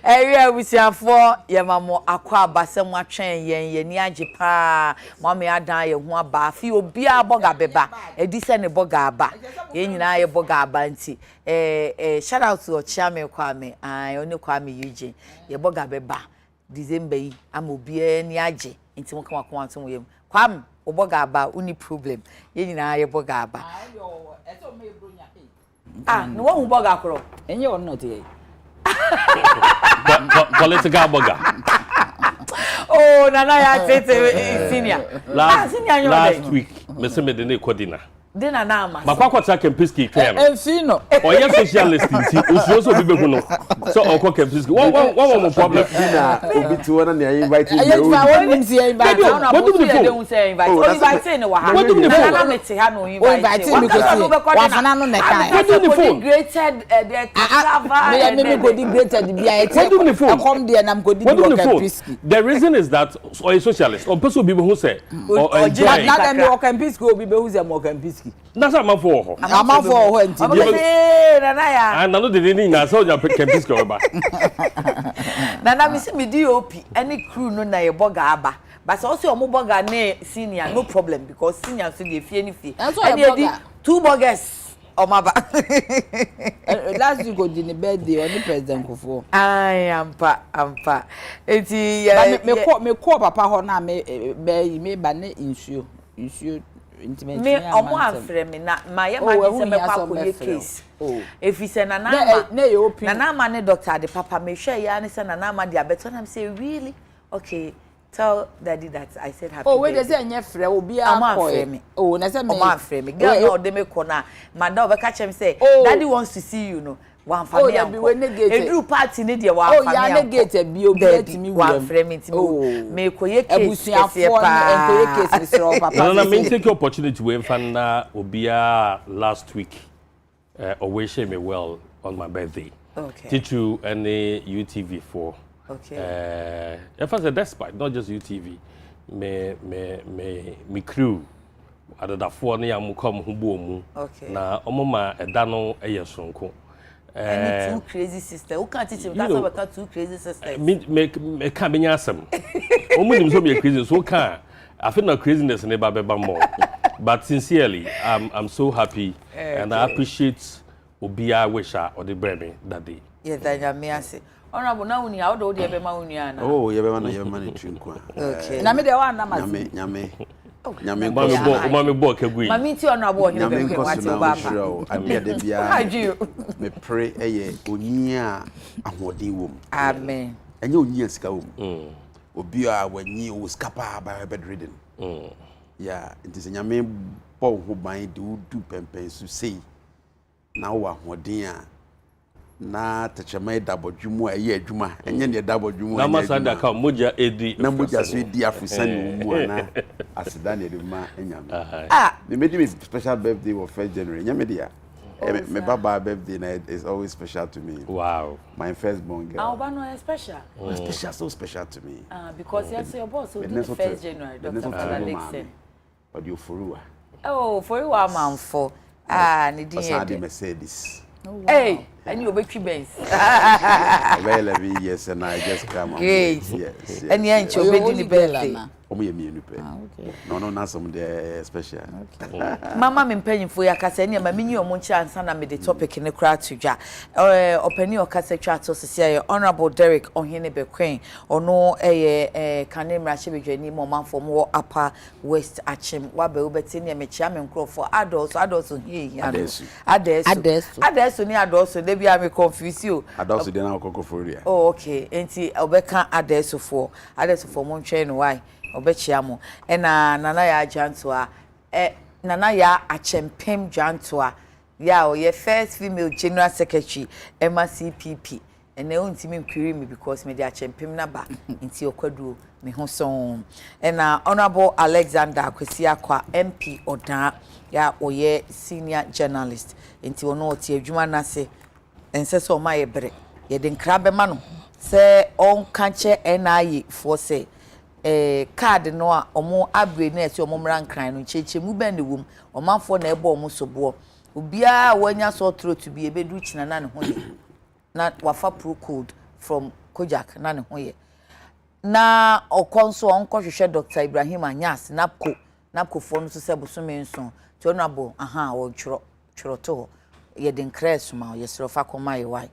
Area busiafo ye mamo akwa abasem atwen yen ni age pa mama ya dan ye ho aba fi obi aboga beba edi se ne boga aba ye nyina ye boga aba nti shout out to Ochiame Kwame oni Kwame Eugene ye boga beba December yi am obi ni age nti mo kan akwa anto yem Kwame oboga aba uni problem ye nyina ye boga aba no wo boga akro enye won not here political burger. Oh, Nana ya tete senior. Last week, me say me de ne kodina. Dina na ma. Makwa kwata Kempiski twem. Enfino. Oye socialist nti osuo bi be hu no. So okwa Kempiski. One more problem. Dina obi ti wona na invite you. Ayi fa won nim say invite. What do they don't say invite? Oh, invite no wa ha. What do you na me te ha no invite. Invite me go. Wa fana no na kai. What do you Integrated the travel. Me go integrated bia e What do you phone? Come there na me go Kempiski. The reason is that oye socialist. On person bi who say or na dem o Kempiski obi be who say mo Kempiski. That's am for ho. Am for ho enti. Nana ya. And no de ni na so ja Kempiski oba. Nana mi si mi DOP any crew no na ye boga aba. But also omo boga na senior no problem because senior so dey fie ni fie. And dey two burgers omaba. Last week go di birthday on the president Kofo. Ai ampa. Eti me call papa ho na me ba na insuo intimate me omo afre me na maye ma se me kwa ko case efi se na na ma ne doctor de papa me hwe ya ne se na ma de abeto na me say really okay tell daddy that I said happy wait they say anya frɛ obi akɔ me na say me omo afre me girl no de me ko na manda obeka chem say daddy wants to see you no one family edru party ne de one family ya negate bi obi atimi one frame intimi me koye case pa case sro papa na me take opportunity we fan obia last week or wish me well on my birthday Titu and UTV4 if I said despite not just UTV me crew adada for na am come hu bo mu na omoma eda no eyesonko two crazy sisters. Who can't teach him? That's why we got two crazy sisters. Me can't be awesome. Omo so be crazy, so can I feel no craziness in the more. But sincerely, I'm so happy and I appreciate Obia Wisha or the Bremy that day. Yes, I may say. Honorable now uni how do you be ma uni ana? Oh, you be na man trinkwa. Okay. Na me de wa na ma. Nyame. Mami bo kagui. Mami ti honorable ni be kwe wati obaba. Ade de bia. Me pray eye oni a ahode wom. Amen. Enye oni asika wom. Obi a wanyi o skapa ba bedridden. Yeah, it is nyame bo ho ban de udu pempen so sei. Na wo ahoden a na techemai dabodwumu aye adwuma enye ne dabodwumu na masada ka moja edi na moja so edi afusani mu ana asida ne de ma enyame they made me special birthday of 1st January nyame dia my baba birthday na is always special to me. Wow, my firstborn girl. Our no is special. Special, so special to me. Because yes, your boss will do the 1st January. Dr. Adekye. But you for for you are man for ni Mercedes. Hey, and you be Benz. Well, every years and I just come on. Yes. And you ain't your baby birthday. Okay. No, not some the special. Mama me penyin for ya kasa ni ma menyi omo chance na me the topic ne kra to dwa. Opani o kasa twa to sese Honorable Derek Ohene Bekwen ono kanemra chebedwani mo manfo mo Upper West Achim wa be obeti ne me chia me nkrofo adults here adesu ni adults de bia me confuse you adults de na kokoforia. Oh okay enti obeka adesu for mo ntwe no why obechia mo na nana ya jantoa nana ya achempem jantoa ya o ye first female general secretary MCPP ene ontimi nkwiri me because me dey achempem na ba nti okwaduo me ho son na honorable Alexander Akwesi Akwa MP Odan ya oye senior journalist nti ono oti adwuma na se ense so ma ye bre ye de nkra be ma no se on kanche NIA for say card no a omo abre na eti omo mran kran no cheche mu ben de wom omanfo na ebo omo sobo obia wanya so throat to be ebedu china na ne ho na wafa pro code from Kojak na ne ho ye na okonso onko hwehwe Dr. Ibrahim Anyas napko fo no so se bosome nso to no abo aha o tworo to ye den kresuma ye srofa koma ye wai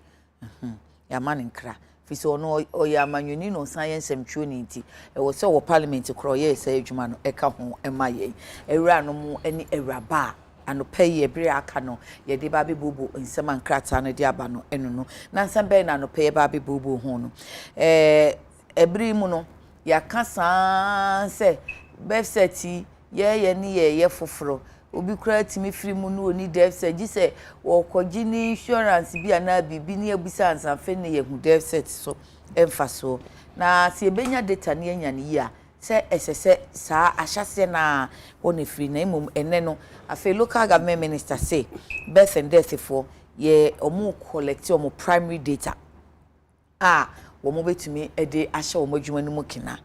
ya man nkra fisi ono o ya manwini no science mtwo ni nti e wo se wo parliament kro ye se adwuma no eka ho ema ye ewura no mu ani ewraba ano pay ebere aka no ye de ba be bubu nsema nkrata no de aba no enu no na nsem be na no pay ba be bubu ho no ebiri mu no ya kasa se website ye ni ye foforo obi kura timi free mu no oni devset gi se wo kogi ni insurance bi ana bibi ni abusa ansan fe ne ye hu devset so emfa so na se ebenya data ne anya ne ya se esese sa ahyase na woni free na imum ene no afi local government minister say birth and death for ye omu collect omu primary data wo mo betumi ede ahye wo madwuma no mu kina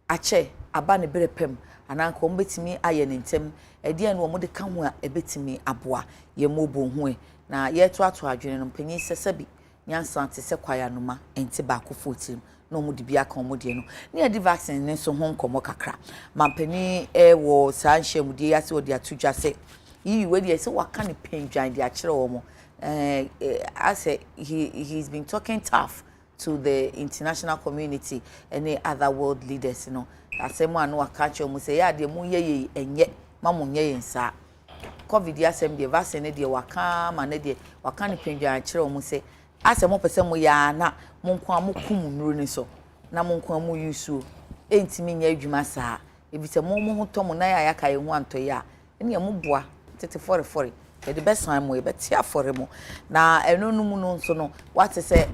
ache aba ne berepem ananka wo betumi aye ne ntem ede no wo de ka ho a ebetumi aboa ye mobo ho na ye to adwene no panyin sesabi nyansa te se kwaya noma enti ba ko 14 no mu de bia kan mu de no ne ade vaccine ne so ho nkomo kakra mampani wo sanhye mu de yase wo de atudwa se yi we de se waka ne pendwan de akere wo mo I say he's been talking tough to the international community and the other world leaders, you know. Asemo anu akacho mu say ya de mu ye enye mamu nye nsa. COVID asem de vaccine de waka ma ne de waka ne pendwan akere mu say asemo pese mu ya na mu nko amukum nuru ni so na mu nko amu yusu entimi nya adwuma saa ebise mu ho to mu na ya ka ye hu anto ya ene mu boa tete 44 the best time we betia for him na eno no mu no so no what say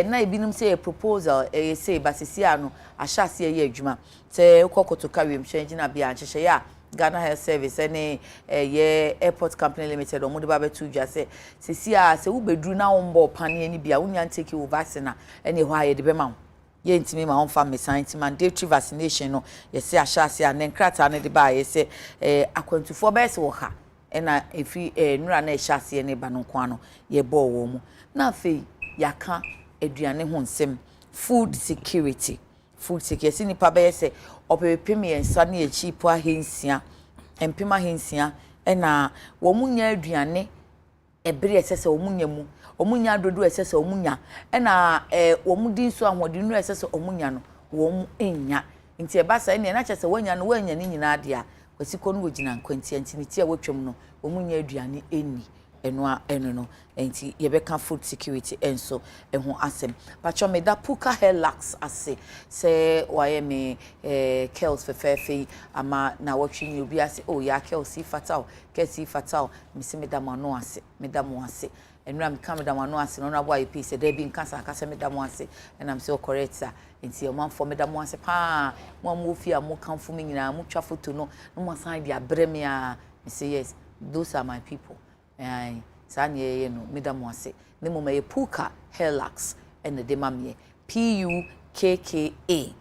na ebinum say a proposal say basisia no ahyase ye adwuma say ukokoto kawem change na bia anhye ya Ghana Health Service any ye airport company limited omo de ba betu dwa say sesia say wo bedru na wo mbo pane ani bia wonya take over vaccine any ho aye de be ma ye ntimi ma onfa me science mandatory vaccination no ye say ahyase an enkrata ne de ba ye say akwantufo be se wo ha ena efi nura na ehase ne ba no kwa no ye bo wo mu na afei yaka aduane ho nsem food security ni pa be se opepem yensa na echi po ahensia empem ahensia ena wo munya aduane ebere esese wo munya mu omunya dodo esese omunya ena wo mudi nso ahode nu esese omunya no wo mu enya nti e ba sa ene na chese wanya no wanya ni nyina ade a wasiko no wogina nkwanti anti ne tie wotwem no omunya aduane eni eno no enti yebeka food security enso eho asem pacho me da puka relax ase se waye me kels fefefe ama na watching obi ase oh ya kelsi fatal misi me da mano ase enra me kam da mano ase no na boy piece there be nkansa akase me da mo ase and am so correct sir enti o man for me da mo ase pa mo am ofi am kan fu me nyina mo twa photo no mo san dia breme a me say yes those are my people sanye ye no medamo ase ne mo me puka relax and the mamie PUKKA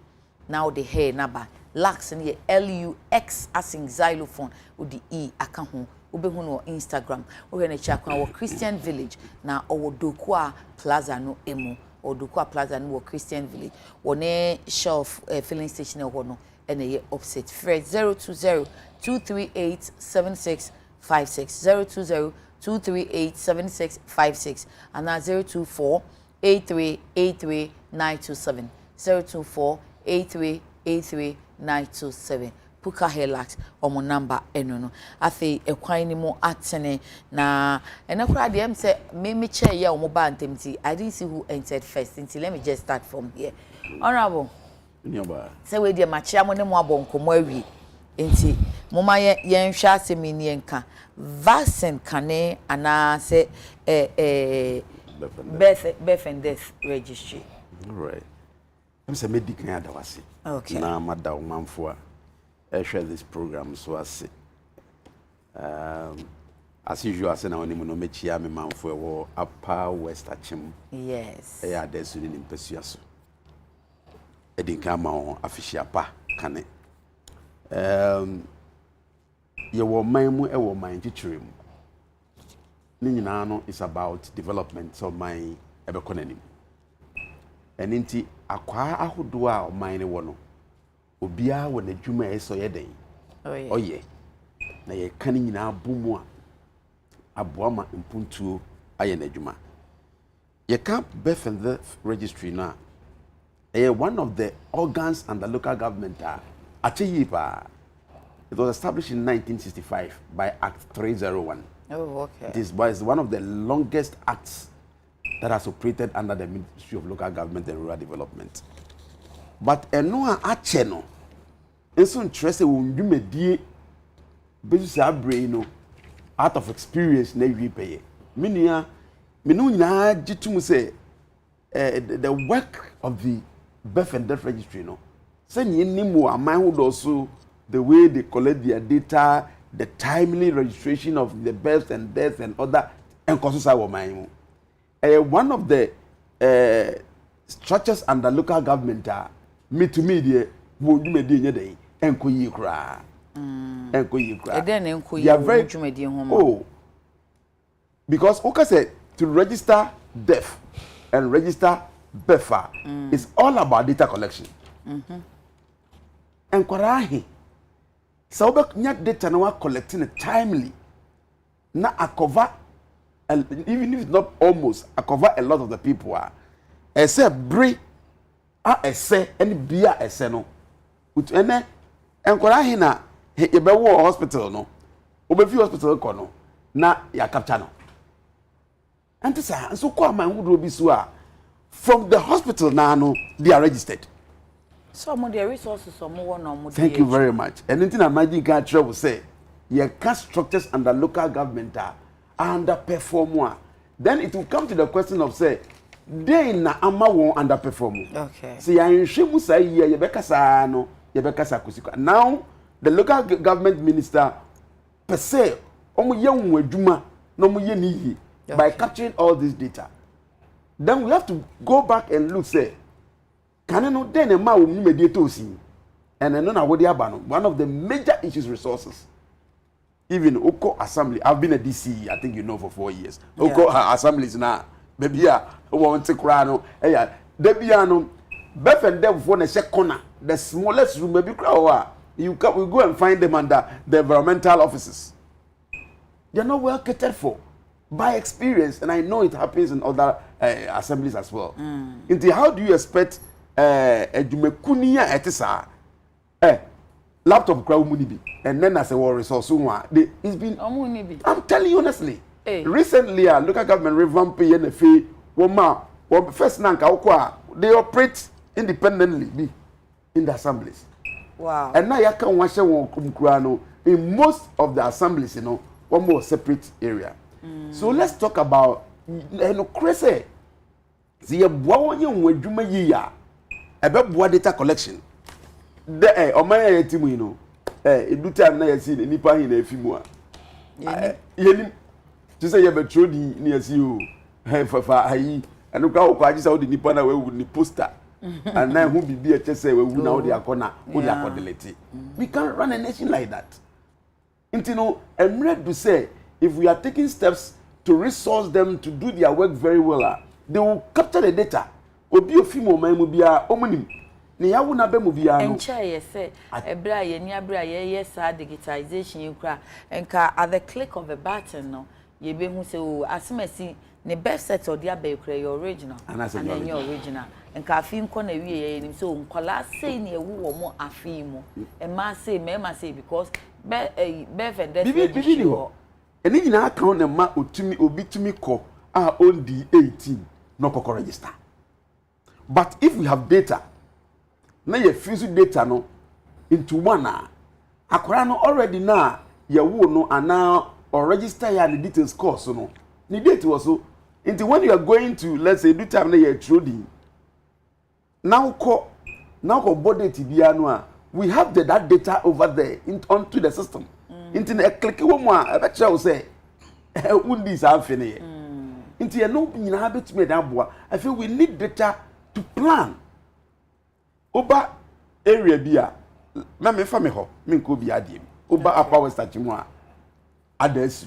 now the hair naba lax and LUX as in xylophone with the E aka ho obehu no Instagram we na chakwa wo Christian Village na owo Dokua Plaza no emu Odukwa Plaza no wo Christian Village wone shelf filling station ho no and ye offset fred 020 238 7656 020-238-7656 and now 024-8383-927 024-8383-927 Puka Relax omo number eno no afi ekwan ni mo atene na enakura de em say me chair ya omo ba antemti I didn't see who entered first until let me just start from here honorable nyoba say we dey machia mo ne mo abonkomo awie enti moma ye nhwa asemini enka vaccine kane ana se birth and death registry all right I'm say medical adawase okay na madam manfo a share this program so as usual say na woni mo no mechia me manfo wo upper west achim yes e adesu ni mpesua so edinka ma ho afishia pa kane ye wo man mu e wo man titire mu ni nyina no is about development so man e be konanim and nti akwa ahodo a oman ne wo no obia wo na dwuma eso ye den oye na ye kan nyina bomu a aboama mpuntuo aye na dwuma ye can birth and death registry na one of the organs under local government it was established in 1965 by Act 301. Oh, okay. It is one of the longest acts that has operated under the Ministry of Local Government and Rural Development. But eno a cheno enso interest we medie basis brain out of experience na wi peye menua menu nyina gitum say the work of the birth and death registry no say nimu aman ho do so the way they collect their data, the timely registration of the births and deaths and other encourses our mind. One of the structures under local government are me to media would you media day and kuyi kra. And kuyi kra. Then very oh, because okay said to register death and register birth is all about data collection. And kwarahi so nya data na wa collecting it timely na cover even if it's not almost cover a lot of the people are ese bre ese any bia ese no utu ene enkwara hi na ye be wo hospital no obefi hospital ko no na ya capture no antisa so ko aman wudro bi so a from the hospital na no they are registered. Some of the resources some more no. Thank you very much. And anything I imagine can travel say, your cash structures under local government are underperform. Then it will come to the question of say, they na ama won underperform. Okay. See, I ensure say ye yebeka sa no, yebeka sa kusiko. Now the local government minister per se, omo ye nwo adwuma no mo ye ni yi by capturing all this data. Then we have to go back and look say can no then a ma wo mediate osi and no na wodi aba no one of the major issues resources even oko assembly I've been a DC I think you know for 4 years oko assemblies na baby a wo nte kra no ya da bia no birth and death for na she corner the smallest room maybe kra we go and find them under the environmental offices. They are not well catered for by experience and I know it happens in other assemblies as well. Into how do you expect edumekuni ya etisa laptop crowd munibi and then as a war resource it's been I'm telling you honestly recently local government revamp NFA one first nanka they operate independently in the assemblies. Wow. And now you can watch one in most of the assemblies one more separate area. So let's talk about crazy see a boy when you about data collection. The omaya team edu time na yesi nipa hin na afimu a. Yeni to say you be throw di na yesi o. Fafa ayi anu ka okwa agisa o di nipa na we ni poster. And now who be a chese we wu na o di akona o di akodelete. We can't run a nation like that. Intino emre to say if we are taking steps to resource them to do their work very well, they will capture the data. Obi ofimo man mu bia omunim ne yawo na be mu bia no encha ye say ebra ye ni abra ye yes digitization you kra enka at the click of a button no ye be hu say o asemasi ne best set or dia be kra your original and your original enka afi nko na wie ye nim so nkola say ne ewu wo mo afi mu e ma say because be fender bibi ho eni nyina account na ma otumi obi tumi ko a on di 18 no kokko register. But if we have data, now you fuse data no into one akora no already now you will no and now or register ya the details course no. The data also into when you are going to let's say do time na you trading. Now ko body tibia no we have that data over there onto the system. Into a click one more I bet you say undi sa fene. Into you no nyina betime da boa. I feel we need data to plan oba area bia na me fa me ho me nko bi adiem oba upper west achimwa adesu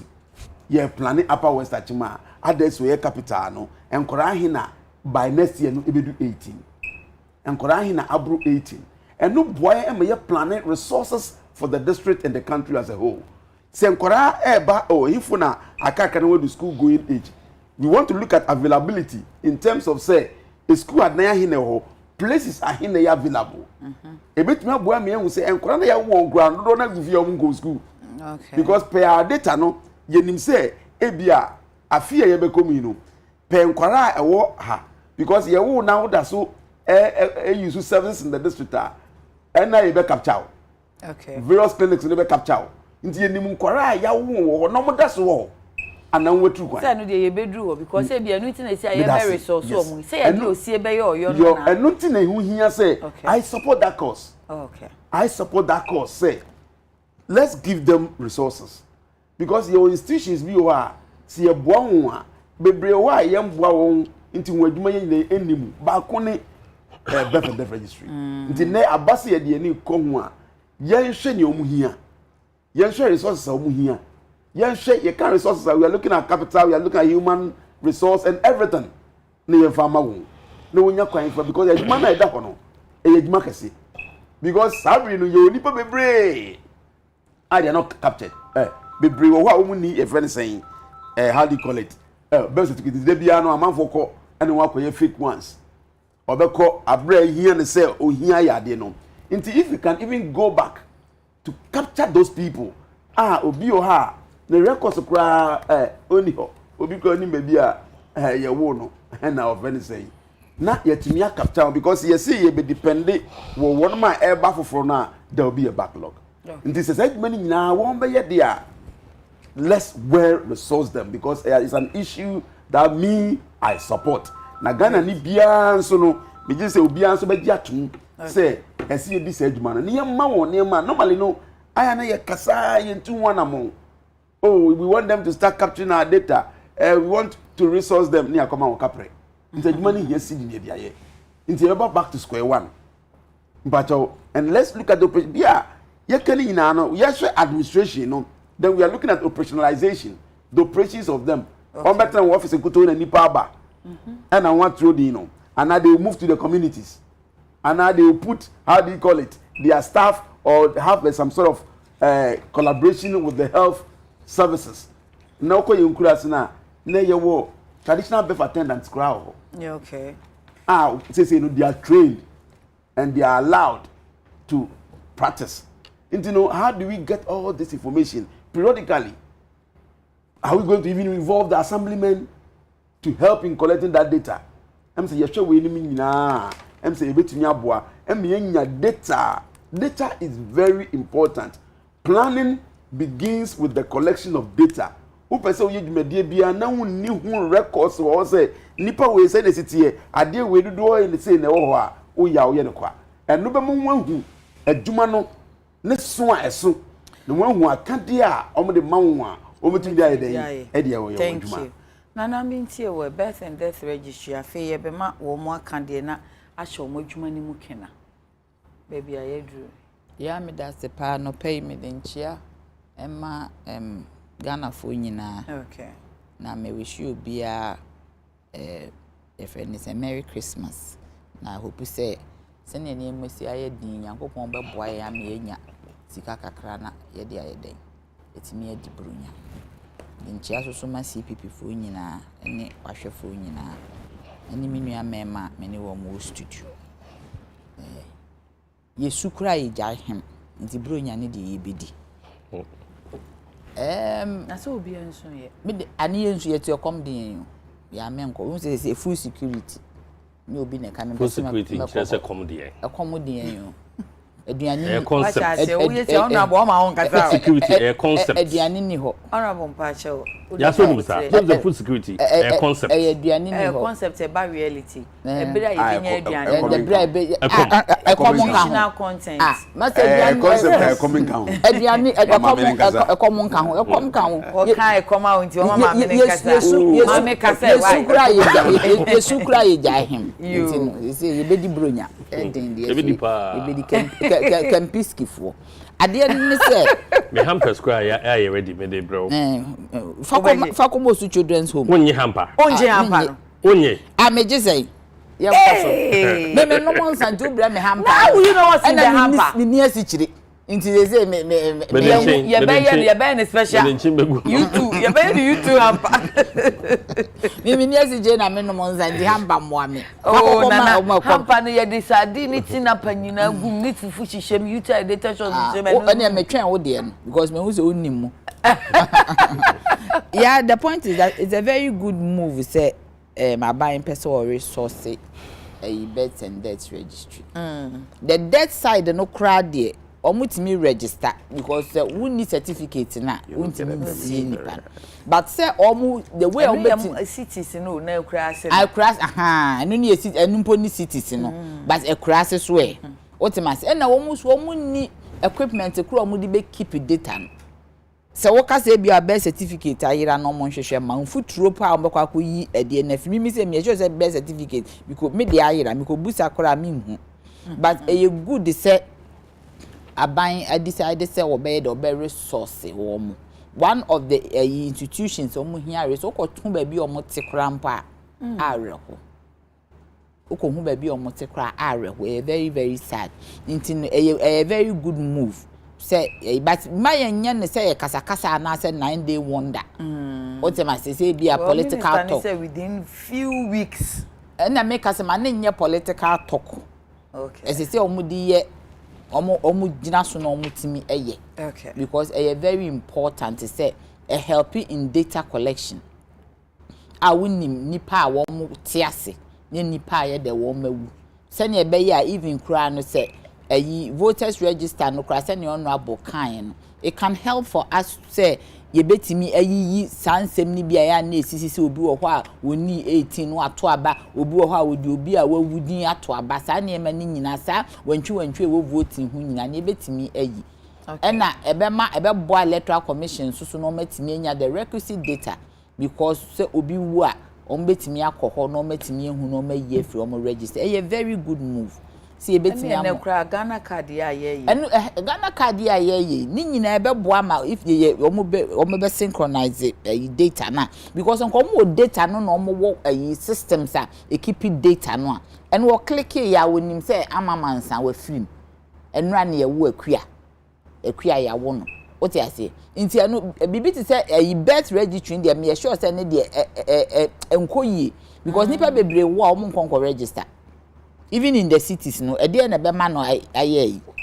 ye planning upper west achimwa adesu ye capital no enkora hina by next year no ebedu 18 Enkora hin na abro 18. And no boy am ye planning resources for the district and the country as a whole. Say enkora eba if na aka can we school going age. We want to look at availability in terms of say a school at na hin ho places are hin available. A bit me boy me say enkora na ya won ground do na give you go school. Okay. Because per our data no yenim say ebia afia ye be komi no per enkora ewo ha because ye wo now that so use services in the district and na ye be capture. Okay. Various clinics ne be capture. Nti yenim enkora ya wo no mo da so wo anan wetu kwa. Say no dey ye bedru because say bia no tin na say ye be resource o mu say ye dey osie be ye oyo no na. And no tin na hu hia say I support that cause. Okay. I support that cause say let's give them resources because your institutions be wa see e boa won a bebre wa ye mboa won nti won adwuma ye ne enimu ba ko ne birth registry nti ne abase ye de ani ko ho a ye hwe ne omu hia ye hwe resources omu hia ye hwe ye can resources we are looking at capital, we are looking at human resource and everything ne ye fama won ne wonya kwan for because adwuma na e da ho no e adwuma kese because sabri no ye onipa bebre they are not captured. Be brave. What we need a friend saying, how do you call it? Birth certificate. They be no a man for call and walk with fake ones. Or be call a brave here and say, oh here ya they know. Until if you can even go back to capture those people, obi o ha the records cry only ho obi ko ni maybe ye wo no and our friend saying. Na yet me capture because you see you be dependent wo one man eba for na there will be a backlog. This is many now won't be yet there. Let's well resource them because it's an issue that me I support. Na Ghana ni bia so no me just say obia so be atum say ese this edwuma na ma won ne ma normally no aya na ye kasa ye ntu wana mo. Oh, we want them to start capturing our data. We want to resource them ni akoma won kapre. Nti edwuma ni here see ni bia ye. Nti we back to square one. And let's look at the bia yes, administration, no. Then we are looking at operationalization, the operations of them. One better office in Kuto and Nipaba. And I want to know. And now they will move to the communities. And now they will put, how do you call it, their staff or have some sort of collaboration with the health services. Now, you traditional birth attendants crowd. Yeah, okay. They are trained and they are allowed to practice. And you know, how do we get all this information periodically? Are we going to even involve the assemblymen to help in collecting that data? I'm saying, yes, we need na. I'm saying, data. Data is very important. Planning begins with the collection of data. Who person you media bia na wonni hu records or say nipa we say the city ade we do in the say na wo ho a wo ya wo ye ne kwa. Eno be mo hu adwuma no ne so a eso ne wo hu akade a omo de manwo a omo ti dia eden e dia wo ye adwuma. Thank you. Na na mi ntie we birth and death registry afi ye be ma wo mo akade na ahye omo adwuma ni mu kena. Baby ayedru. Ya me da se pa no pay me de nchia emma Ghana for nyina. Okay. Na me wish you be a if it's a Merry Christmas. Na hope say send any mercy aye din Yankopon be boy ya me nya sika kakra na ye de aye den. Etimi adi brunya. Nchia so ma CPP for nyina ene wahwe for nyina. Ene menua mema me ne wo mo studio. Yesu kura ye jahem nti brunya ne de yebedi. Na so obi enso ye. Me ani enso ye to come din ya menko. We say full security. Ni obi na kan full security just come din. E come din yo. Aduane concept. We say on abo ma won kasa. Security concept. Aduane ni ho. Honorable Mpache o. Ya so no sir. Just the full security concept. Aduane ni ho. Concept e ba reality. E bra ye nya aduane. The bra be conventional content. Ma say aduane concept e come kan. Aduane e come kan ho. E come kan ho. O kan e come out nti o ma me kasa. Ma me kasa Yesu kura ye jahem. You say ye bedi bronya. Ebedi Kempiski for. Ade ni say me hamper square ya ready me dey bro. Fakomo su children's home. Onye hamper. Onje hamper. Onye. Meje say ye me no mo nsa nti obra me hamper now you know what's in the hamper me near sichire nti they say me ye be special you too hamper me near sichire na me no mo nsa nti hamper mo ame oh na hamper no ye decide ni tina panyina gum ni fufu hihye you too data shows hihye me no me twen wo de no because me hu say onnim mo yeah, the point is that it's a very good move. Say, my buying person or resource a birth and death registry. The death side no crowd there. Me register because we need certificate na. We need see nipa. But say the way cities no na crash. I crash aha. No need city. Enumpo ni cities no. But a crash is where. What am I say? Na omu ni equipment. Kuro omu di be keep data. So what can say be a birth certificate ayira no mo hwehwe ma mfuturo pa ombekwa akoyi ede na fimi say me sure say birth certificate because me de ayira me ko busa kora me hu but e good say aban decide say obey the obey resource wo mo one of the institutions omo hia resource ko tun ba bi omo te kora mpa areho oko hu ba bi omo te kora areho e very very sad into a very good move. Say, but my young say kasa na say 9-day wonder. What am I say be a political talk? Say within few weeks. And I make us a man political talk. Okay. As I say, omudi ye, omu jinaso no mutimi eye. Okay. Because a very important to say a helping in data collection. I wouldn't nipa womu tiase, nipa ye de womu. Send ye be ya even cry no say. Voters register no krasa ne honorable kan it can help for us say ye betimi ayiyi sansem ni bia ya na esisi obi wo ho a woni 18 no ato aba obi wo ho a wodi obi a wawudin ato aba sa ne ma ni nyina sa wantwi wo voting hu nyina ne betimi ayi ena ebe boa electoral commission so no matimi anya the requisite data because say obi wu a betimi akọhọ no matimi ehu no mayi afri o register a very good move. See betimi am Ghana card ya ye enu Ghana card ya ye ni nyina ebe boa ma if ye omo be synchronize data na because nko data no na omo wo systems a keep data no a enu wo click ya wonim say amamansa wa film enu an ye wo akua ya wo no what you say nti enu bibi ti say birth registry there me sure say ne de enkoyi because nipa bebre wo omo nkonko register. Even in the cities, no, a dear and a man or I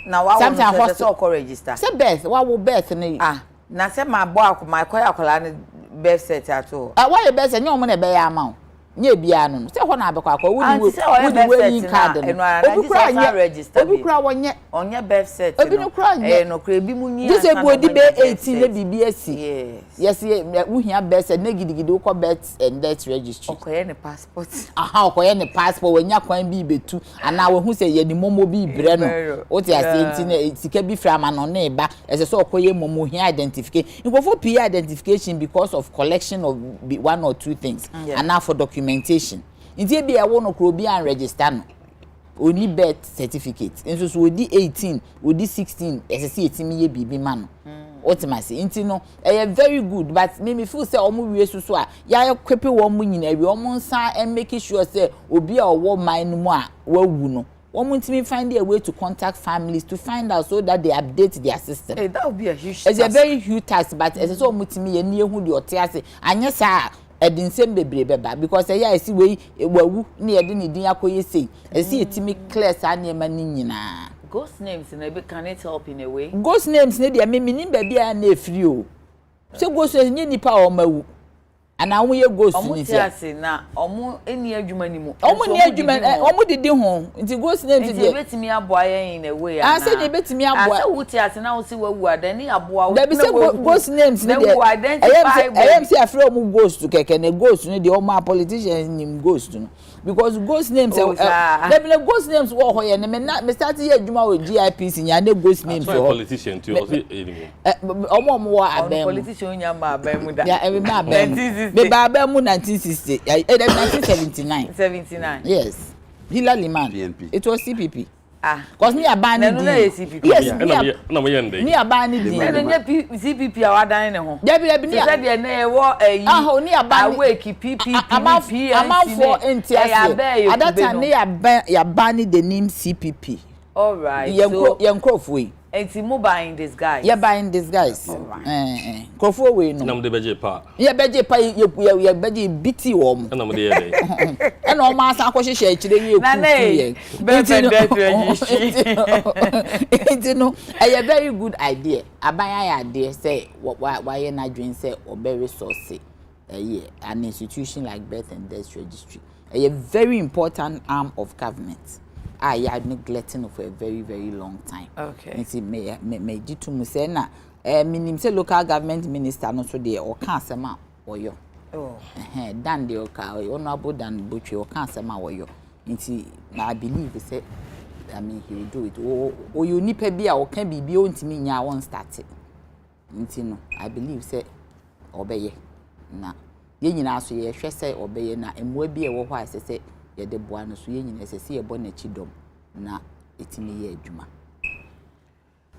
now, sometimes hospital register. Say birth, what will birth? Now, say my boy, my choir birth set at all. Why a birth and no money by amount? Near Biano. Say one Abaco, would you wearing card and register? You cry one yet on your birth set. You cry, no crabby moon. This is what debate 18 BBSC. Yes, we have birth and negative birth and death registry. Okay, any passport. Aha, any passport when you're going be too. And now who say ye the momo be breno. What you are saying, it's a be from an on neighbor as a so called momo here identification. You go for P identification because of collection of one or two things. And now for documentation. Inti be a wono kro bi an register no. Oni birth certificate. Enso so odi 18, odi 16, SSC etimi ye bibi ma no. What am I say? Inti no, very good, but me feel say omo wie so a ya kwepe wo mo nyina wi omo nsa and make sure say obi a wo man mu a wawu no. One want find a way to contact families to find out so that they update their system. Hey, that would be a huge task. It's a very huge task, but as so much me near who the otiase and yes edin sembe beba because I see we wawu near the din akoye say I see it me clear sa na ni nyina ghost names in a bit can it help in a way ghost names ne dia me nim ba bia na efri o so ghost names nipa o mawu ana wo ye ghost ni tia na omo eni adwuma ni mu omo ni adwuma omo didi ho nti ghost names dey betimi aboa yen in a way ana say dey betimi aboa ase wo tia na wo si wawu adani aboa dey be say ghost names ni dey I am say afro omo ghost keke na ghost ni dey omo politicians nim ghost no because ghost names dey be ghost names wo ho ye ne me start ye adwuma wo GIPC nya na ghost names wo politician too omo wo abem politician nya ma abem mu da ya e ma abem me baba mu 1960 1979 79 yes Hillary man PNP. it was CPP Cause me aban ni CPP. Yes, na mo yende. Ni aban ni di. Na CPP a wadan ne ho. Debi ni. Say de na e wo ayi. Aho ni aban awake PPP. Amafo entiase. At that time ni aban ni the name CPP. All right. Yenkrofo yi. Enti mo buying this guy. You buying this guys. Krofo we no. Na mo de beje pa. Ye beje pa ye beje biti wo mo. Na mo de ye dey. E na o ma san akwohwehwe akire ye ku. Na nay. Enti no, a very good idea. Abaya ya idea say why ye na dream say obe resource. An institution like birth and death registry. A very important arm of government. I had neglecting for a very, very long time. Okay. And see, may to me say na, minim say local government minister no so there or can't sema or yo. Oh. Dan the oka honorable Dan Butcher or can't sema or yo. And see, I believe he said, I mean, he will do it. Or you need to be or can be beyond to me. I won't start it. No, I believe say obey. Na, ye na so ye say obey na, and we be a why say. The boano so ye nyina se ye bona chidom na etimi ye adwuma.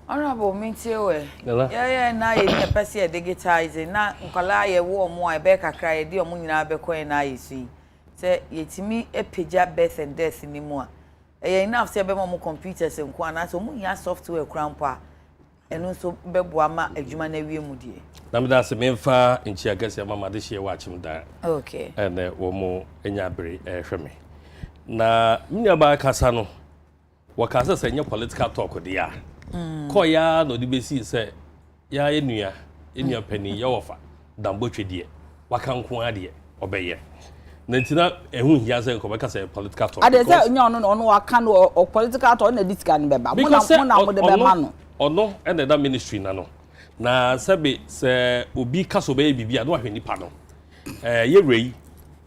Honorable mintie we. Yeah na ye ni pese ye digitize na nkwala ye wo mo a be kakra ye de omo nyina be koe na yesu. Se yetimi epeja birth and death ni mu a. Ye enough se be mo computers nko ana so mo nya software krampa. Eno so be boa ma adwuma na wie mu die. Na me da se memfa nchi agase mama de hye wa chim da. Okay. And wo mo enya bere hweme. Na minya ba kasa no wakasa se nya political talk de ya ko ya no de besi se ya enua pani ya wofa dambotwedie waka nko ade obeye na ntina ehun hia se ko be kasa political talk ade se nya ono waka no political talk na disika ne beba mo na mo de be ma no ono and that ministry na no na sebe se obi kaso be bibia no ahwe nipa no ye rei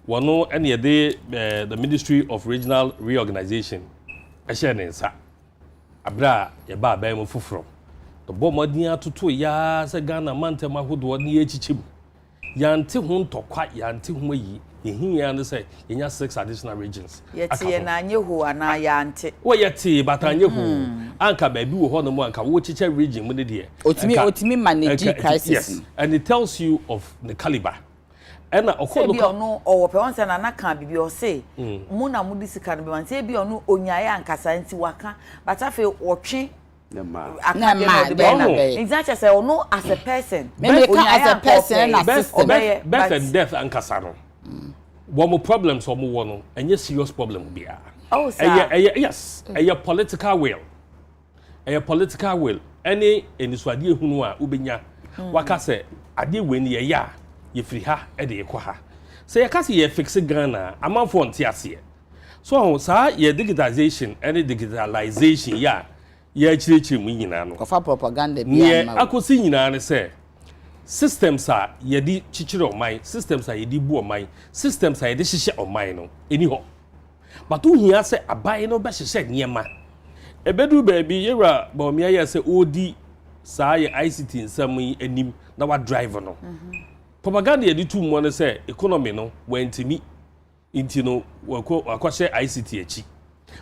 wono ene the Ministry of Regional Reorganization nsa abra ye ba ba mu fufuro to bo modin atoto ya se Ghana mantem ahodo ne echichim yante ho ntokwa yante ho yi ehia ne se yenya 6 additional regions yete na anye ho ana yante wo yete batanye ho anka ba bi wo ho no mo anka wo chiche region mu ne de otimi manage crisis. Yes, and it tells you of the caliber. And say bi onu owo pe won say na kan bibi o say mu na mu disika no be man say bi onu onyaye ankasa nti waka but afi otwe na ma exactly say onu as a person as a person na system birth and death ankasa no wo mo problems wo mo wo no enye serious problem bia oh sir yes a political will any enisuade ehunu a ubenya waka say ade we ne ye ya ye free ha e de ekwa ha say ye kase ye fix Ghana amanfo nte ase so sa ye digitization any digitalization ya ye chirechire mu nyina no kofa propaganda bia ma akosi nyina ne say systems a ye di chichire omai systems a ye di bu omai systems a ye di hihye omai no eni ho but uhia say abai no be hihye niema ebedu baby yera ba omia ye say odi sa ye ICT nsam yi anim na wa drive no propaganda ye di tu mo ne say economy no wantimi intino akwahye ICT echi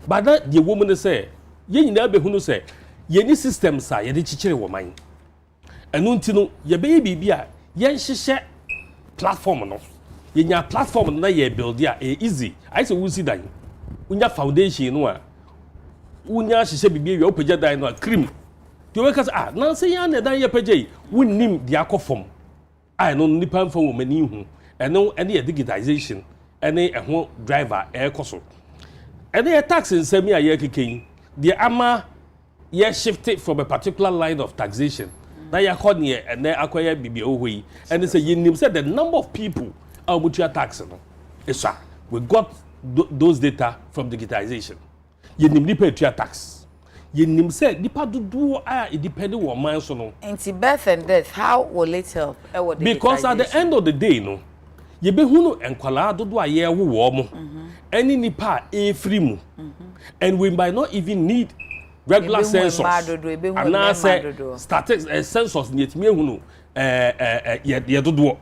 but that ye woman ne say ye nyina be hunu say ye ni systems a ye di chichire wo man enu ntino ye be bibia ye nhihye platform no ye nya platform na ye build ya easy I say we see dan unya foundation no a unya hihye bibia we opagya dan no a cream to we ka na say ya na dan ye pagye wonnim dia akofom I no nipa mfa wo mani hu eno ene digitization ene eho driver koso ene tax nsemi aye keken the ama ye shifted from a particular line of taxation na ya kone ene akoya bibia ohoi ene say yenim say the number of people are mutual tax no isa we got those data from digitization yenim nipa etua tax yenim say nipa dudu a depend wo man so no anti birth and death how will it help because at the end of the day no ye be hunu enkwala dudu a ye wo mo any nipa free mu and we might not even need regular census and say statistics census ni etimi ehunu ye dudu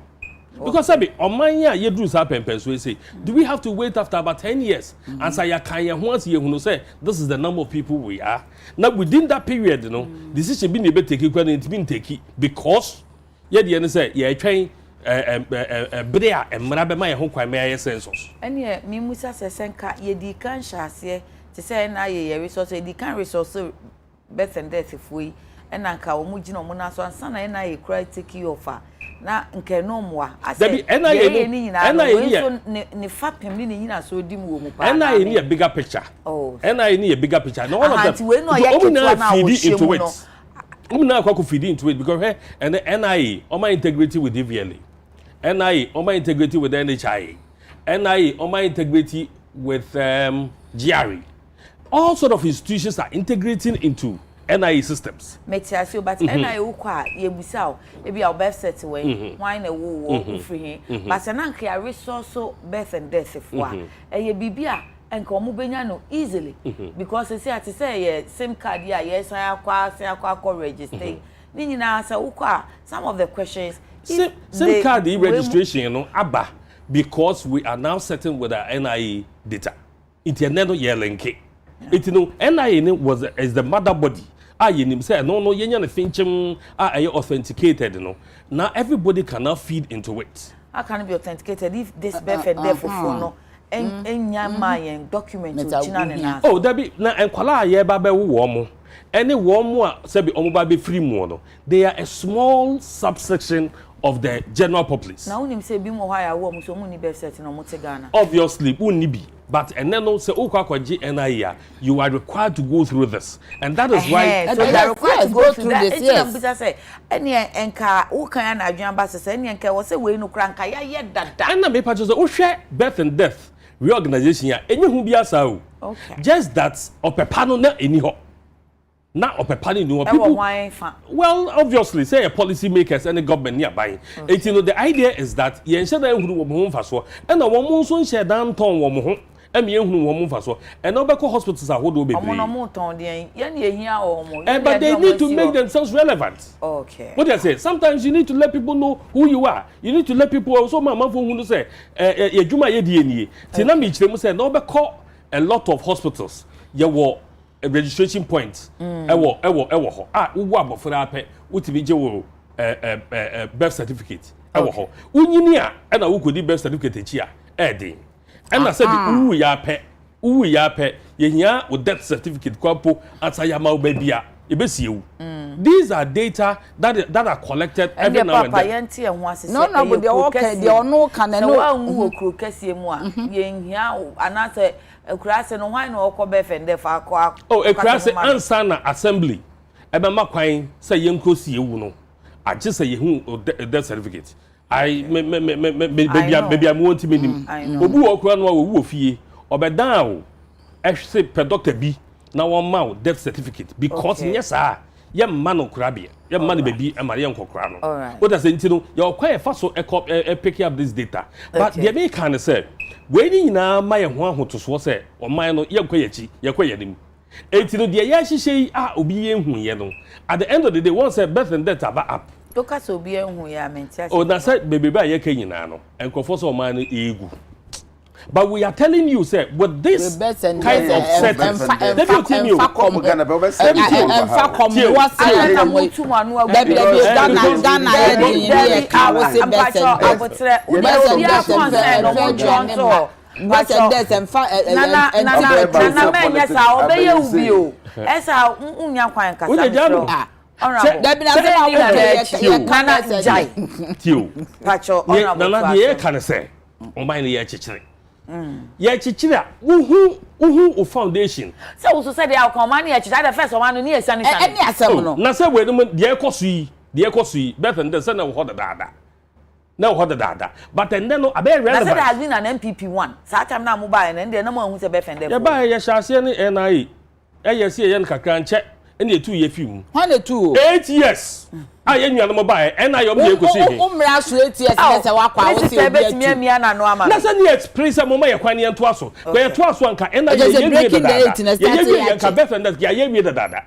Because sabi omanya ye do sa pempen so say do we have to wait after about 10 years and say ya kan ye ho ase ye hunu say this is the number of people we are now within that period you know decision be na be take kwa na ntimi take because ye de say ye twen bre a emra be ma ye ho kwan me ye census ene mi musa sesenka ye di kan hyase te say na ye resource ye di kan resource birth and death fuyi ena nka wo mu gina wo na so ansa na ye cry take offer na nke no mwa ase ena ye ni ne fapem ni nyina so di mu wo mu pa ena ye ni a bigger picture ena ye ni a bigger picture no all of them we no ye keto na wo into it na kwa feed into it because and the NIA on my integrity with DVLA NIA on my integrity with NHIA NIA on my integrity with GRE all sort of institutions are integrating into NIA systems. Metiasio but NIA ukwa yebusa o ebi a birth set we why na wo free but na nka resource birth and death for e bibia enka omo benya no easily because say say same card ya yes akwa register ni nyina say ukwa some of the questions same card registration you know aba because we are now setting with our NIA data internet no ye link it you know NIA is the mother body you nim say no yenya na finchim authenticated no now everybody can now feed into it. How can it be authenticated if this birth and death for no yen document na oh there be na enkwala ye ba be wo mo any wo a say be omo ba be free mo no they are a small subsection of the general populace. Now unim say bi mo ha ya wo mo so mo ni birth set no mo te Ghana obviously uni bi but and then say okwaji NIA you are required to go through this and that is why so you are required to go through this yes say any enka wo kan na adwan ba say any enka wo say we no kra nka ya ye dada and na me pa so wo hwe birth and death reorganization ya enye hu bia sa o okay just that opepa no na eni ho na opepa ni no people well obviously say a policy makers and the government nearby it you know the idea is that ye nche da ehuru wo mo mfa so and na wo mo nso nche dan ton wo mo ho emi ehunu wo mo mfa so and no be call hospitals ahodo bebre omo no mo ton de ye na ehia o mo but they need to make themselves relevant okay what I say sometimes you need to let people know who you are you need to let people also mama for hunu say edwuma ye die nie ti na me kiremu say no be call a lot of hospitals ye wo a registration point ewo ho wo abofra ape utibi je wo birth certificate ewo ho unyini a na wo kodi birth certificate echi a den and I said uwu ya pe yehia with death certificate kwapo atayama obabia ebesiewu these are data that are collected every now and then no but they okay they no can no wa nwu okro kasie mu a yehia anase ekurase no hwan no okọ befende fa akọ ekurase ansa na assembly ebe makwan say yenkosiewu no age say yehu death certificate baby am want me nim obu okura no wo ofie obedan o ehwe per doctor bi na won ma death certificate because yes ye man no kura bia ye man no baby e mare nkokura no what does it know your kwai fa so pick up this data but the me can say we ni nyina ma ye ho ahoto say o man no ye kwa yanim etino de ye hihye obi ye hu ye no at the end of the day once a birth and death aba up Toka so bi ehun ya mentia. Oh, na say baby ba ye kanyina no. Enkofo so man no egu. But we are telling you say with this kind of settings. That be Pacho, Nana, the air can say, on my year chichiri. Ye chichira, who foundation. So also said they are commanding at the first one near Sunny. Now say, wait a minute, the echo better than the son of what dada. No, what dada. But then, no, I bear relevant. There has been an MPP one. Satam now mobile and then no one who's a befender. Buy a chassis and I. I see a young can check. And 2 year film. 8 years. I am your mobile, and I am here to see. 8 years. Let's say express a moment of Quanian Twasso. Where Twasso and I am breaking the data.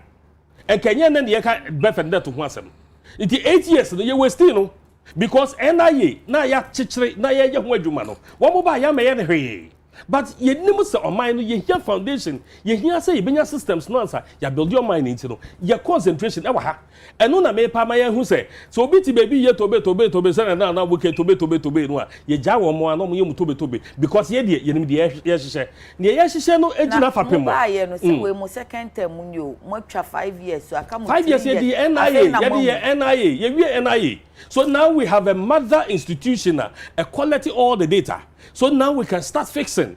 And Kenyan and the Beth and that to once. It is 8 years, the year was still. because NIA na ya chichire na ya ho adwuma no wo mo ba ya me ye ne hwe but ye nim se oman no ye hia foundation ye hia se ye benya systems no answer ya build your mind into no ye concentration e wa ha eno na me pa ma ye hu se so obi ti baby ye tobe se na wo ke tobe no a ye ja wo mo ano mo ye mu tobe because ye de ye nim de ye hihye ne ye hihye no ejina fapem mo ba ye no se we mo second term nyo mo twa 5 years so aka mo 5 years ye the NIA ye we NIA. So now we have a mother institution, a quality all the data. So now we can start fixing.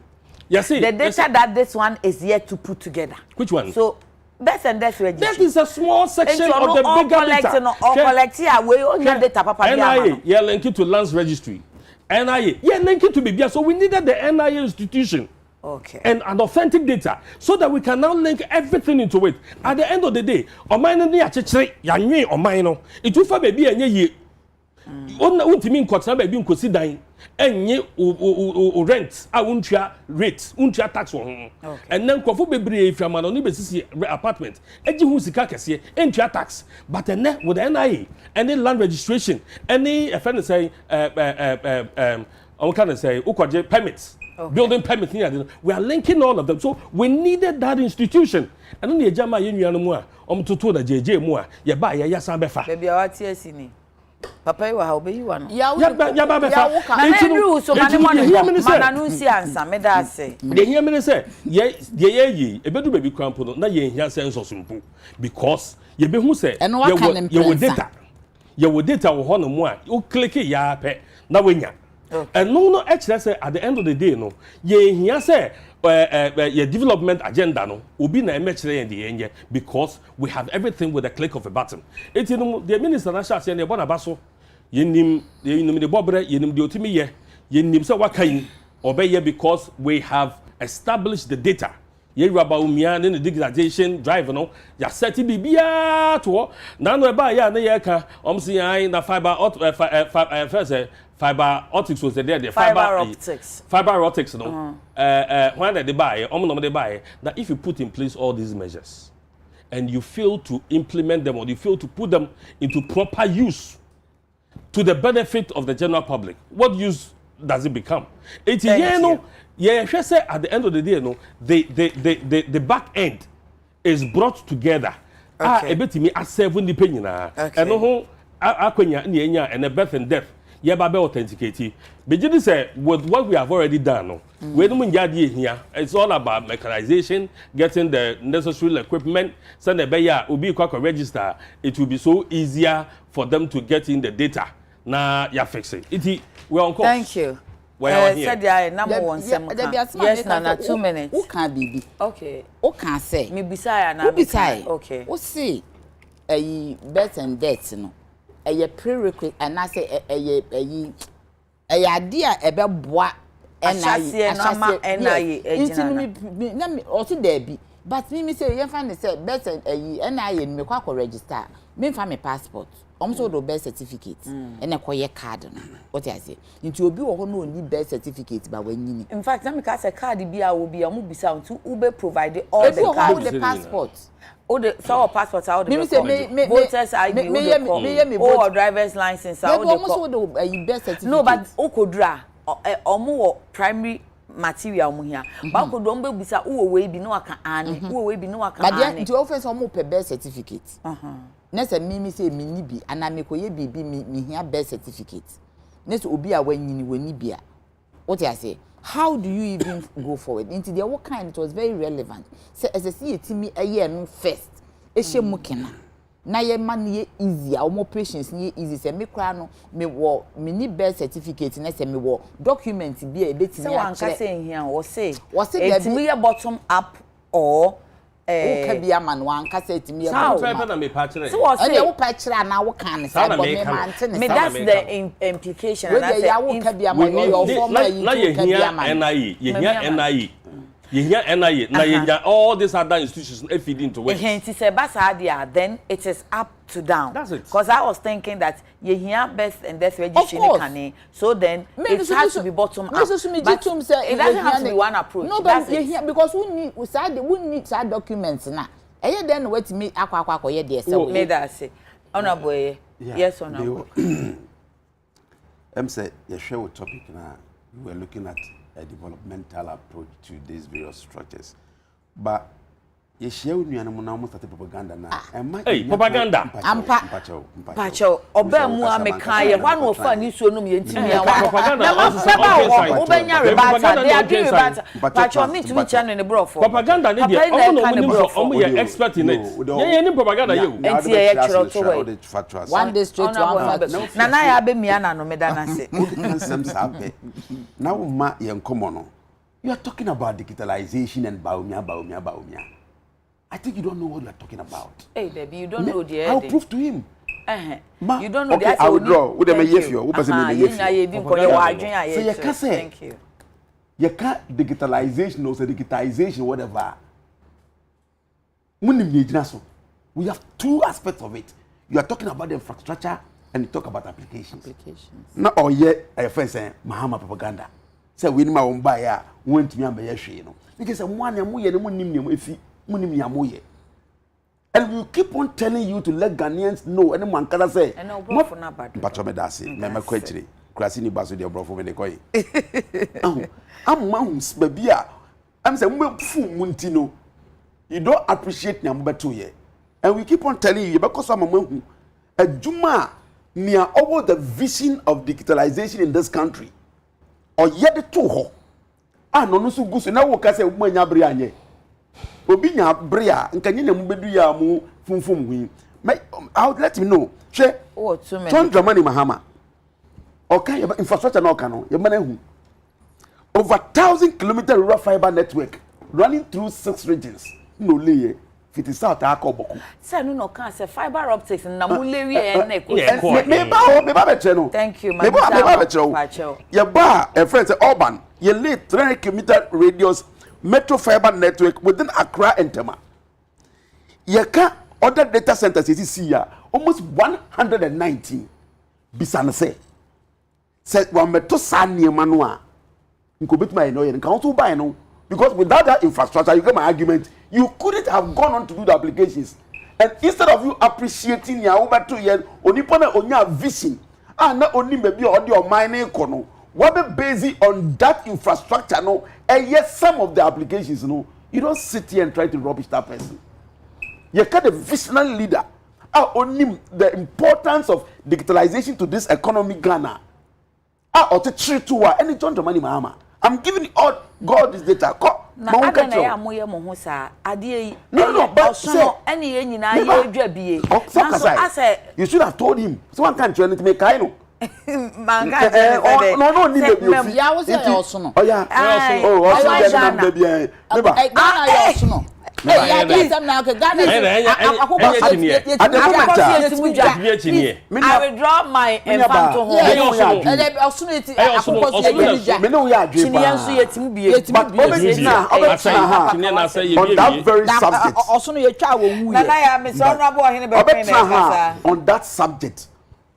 You see, the data that this one is yet to put together. Which one? So that's registration. That is a small section of the bigger data. No, all collect here. We only data, Papa. NIA, yeah, link it to lands registry. NIA, yeah, link it to BBS. So we needed the NIA institution. Okay. And an authentic data so that we can now link everything into it. At the end of the day, omine ni achechire ya nwe omine it will fa baby enye ye. Onna untimi nkotna baby nkosi dan enye o rent a untua rate untua tax wo ho. And then krofo bebre efiama no be sisi apartment eji hu sika kese entua tax but ene with the NIA any land registration any friend say I can say ukoje permits. Okay. Building permit here, we are linking all of them. So we needed that institution. And then the Jama Union Moa, to the JJ Moa, ya buy ya Yasambefa. Baby, what TSC ni? Papa, you are you one. Ya so Mananusi answer, me that say. They hear me say, ye, a better baby crampo, na ye here sense of simple. Because ye be who say, and what can you data. You data will honor more. You click it, ya pet, na winya. Okay. And no actually say at the end of the day no ye here say your development agenda no obi na emechere in the end because we have everything with a click of a button. It the minister na sha say na bona baso ye nim the bobre ye nim the otimi ye nim say wakan obey because we have established the data. Ye raba umia ne digitization drive no ya set bibia to na no eba ya na ye ka omsi ai na fiber optics was there fiber optics no when they buy they buy that if you put in place all these measures and you fail to implement them or you fail to put them into proper use to the benefit of the general public, what use does it become? It's say at the end of the day no the back end is brought together. A bit me as 7 depending and no akwenya nya and a birth and death yeah babe authenticate begin say with what we have already done no we no here it's all about mechanization, getting the necessary equipment, send the buyer obi kwa register. It will be so easier for them to get in the data na ya fix it we are on course. Thank you. Said there number one yes na 2 minutes who can be okay who can say me bisaya na okay who see birth and death no a prerequisite and I say a idea about bois and I also there be but me say you find say birth and I in me kwa register me find my passport almost the birth certificate and a quiet card what I say into obi wo no need birth certificate but when in fact let me say card be a will be a mobile sound to Uber provide all the cards the passport. Oh, the so passport out the voters ID, or driver's license out the no, but Okodra or more primary material here. But could don't be bisa who way be no aka ani, who way be no aka. But then to offense or more per birth certificate. Next me say me bi and I make we be me here birth certificate. Next obi a when you be what I say. How do you even go forward? Into the what kind it was very relevant. So as I see it me a year no first. Eshe mukena. Na ye man ye easy, or more patience ye easy. Say me cry no me wo me need birth certificate na say me wo document be a date me. So one can say here or say it me a bottom up or can be a man one can say to me. So was say you patch na wo can say but me man me that's the implication and I say can be a man your former you can be a man. NIE NIA na all these other institutions feed into it. Hence it's a basadia then it is up to down. That's it. Because I was thinking that you hear birth and death registration so then it has to be bottom up. But it doesn't have to be one approach. No, but because we need side documents now. And then wait me akwa ye there so me that say honorable yes honorable say you share a topic now. We were looking at a developmental approach to these various structures, but you share with me and I'm almost at propaganda now. Hey, propaganda. Pacho, Oba mua mekaya, one will find you so no me intimia. Propaganda. Obenya rebata, they agree rebata. Pacho, me to me channel in the bro for. Propaganda, they are expert in it. Yeah, any propaganda you. One district, one fact. Nana ya be miana no medana se. Now, ma young common. You are talking about digitalization and baumia. I think you don't know what you are talking about. Hey, baby, you don't know the I'll prove to him. You don't know okay, I will draw. Would them a yes you? Who person me yes? So you can say. Thank you. You can't digitalization or digitization whatever. We have two aspects of it. You are talking about the infrastructure and you talk about applications. Not all yet a friend saying Mahama propaganda. Say we ma won buy ya won timi am be hwe no. Because one am ye no nim efi munim ya moye. And we keep on telling you to let Ghanaians know any man can say. And no bro for na bad. Pacho me dasi. Me kwetire. Krasi ni baso de bro for me de koy. Am man baby a am say mo fu munti no. You don't appreciate nyam beto ye. And we keep on telling you because some man adwuma near over the vision of digitalization in this country. Or yet to ho. No so guso na wo ka say wo anya bre anye. Obi nya brea nka nye na mu bedu ya mu funfum hu. Let me know. She John Dramani Mahama. Okay, infrastructure no ka no. Ye mana hu. Over 1,000 kilometer rural fiber network running through 6 regions. No leye. Fit is South Akoboko. Say no can say fiber optics na mu lewi e na ko. Me ba be che no. Thank you, me ba be che. Ye ba a friend say urban. Ye lay 300 kilometer radius metro fiber network within Accra and Tema. Yeka other data centers is here almost 119. Bisana say one metro sani manua. Nko bitima no ye nka also buy no because without that infrastructure you get my argument you couldn't have gone on to do the applications and instead of you appreciating ya obeto ye onipa na onya vision na oni maybe odi o mining kono what be based on that infrastructure no and yes some of the applications no you don't sit here and try to rubbish that person you kind of visionary leader only the importance of digitalization to this economy Ghana or to treat to any John Dramani Mahama I'm giving you all God this data na ada na ya moye mo ho sa ade no but say any ye nyina ye adwa bie so you should have told him so one can't try to make kai no man can't no ni baby of ya was ya oso no oh yeah oh so na baby neba Ghana ya oso no ya get them now Ghana I withdraw my infanto home oso no ti akoko so me no ya adwe pa on that very subject oso no ye twa wo wu na ya me so honorable ohene be pay me kasa on that subject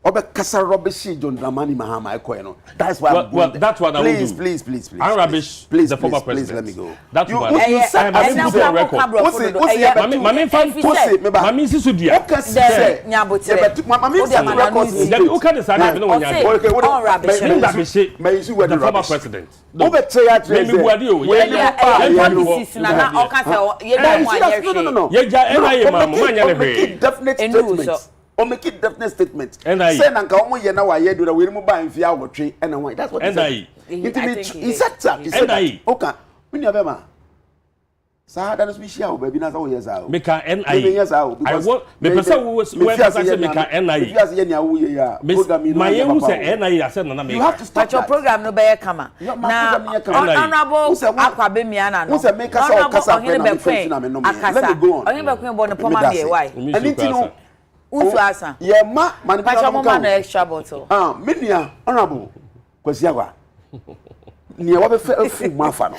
Obe kasa rubbish John Dramani Mahama ekoye no. That's why that's what I will do. Please. I rubbish the former president. Please let me go. That's what you said. Mami sisu dia. Okay, say. Mami sisu record. Then who can decide if no one ya? Okay, may you see where the former president. Obe tell you. Maybe what you? Make it definite statement. Say na nka omo ye na wa ye do na we mu ba mfia awotwe and why that's what he said. He said that. He said that. Okay. Me no be ma. Sa that is me share baby na say we yes ah. Make an NIE. I want me person we say make an NIE. If you say na wo ye ya program no. My who say NIE I said na make. You have to start your program no be kama. Na honorable akwa be miana no. Who say make us all kasa pe na me no. Let me go on. Only be kwen bo no poma be why. Anything Usu asa. Yeah, ma Pacha mama na extra bottle. Me nia honorable. Kwesi agwa. Nia wa be fu mafa no.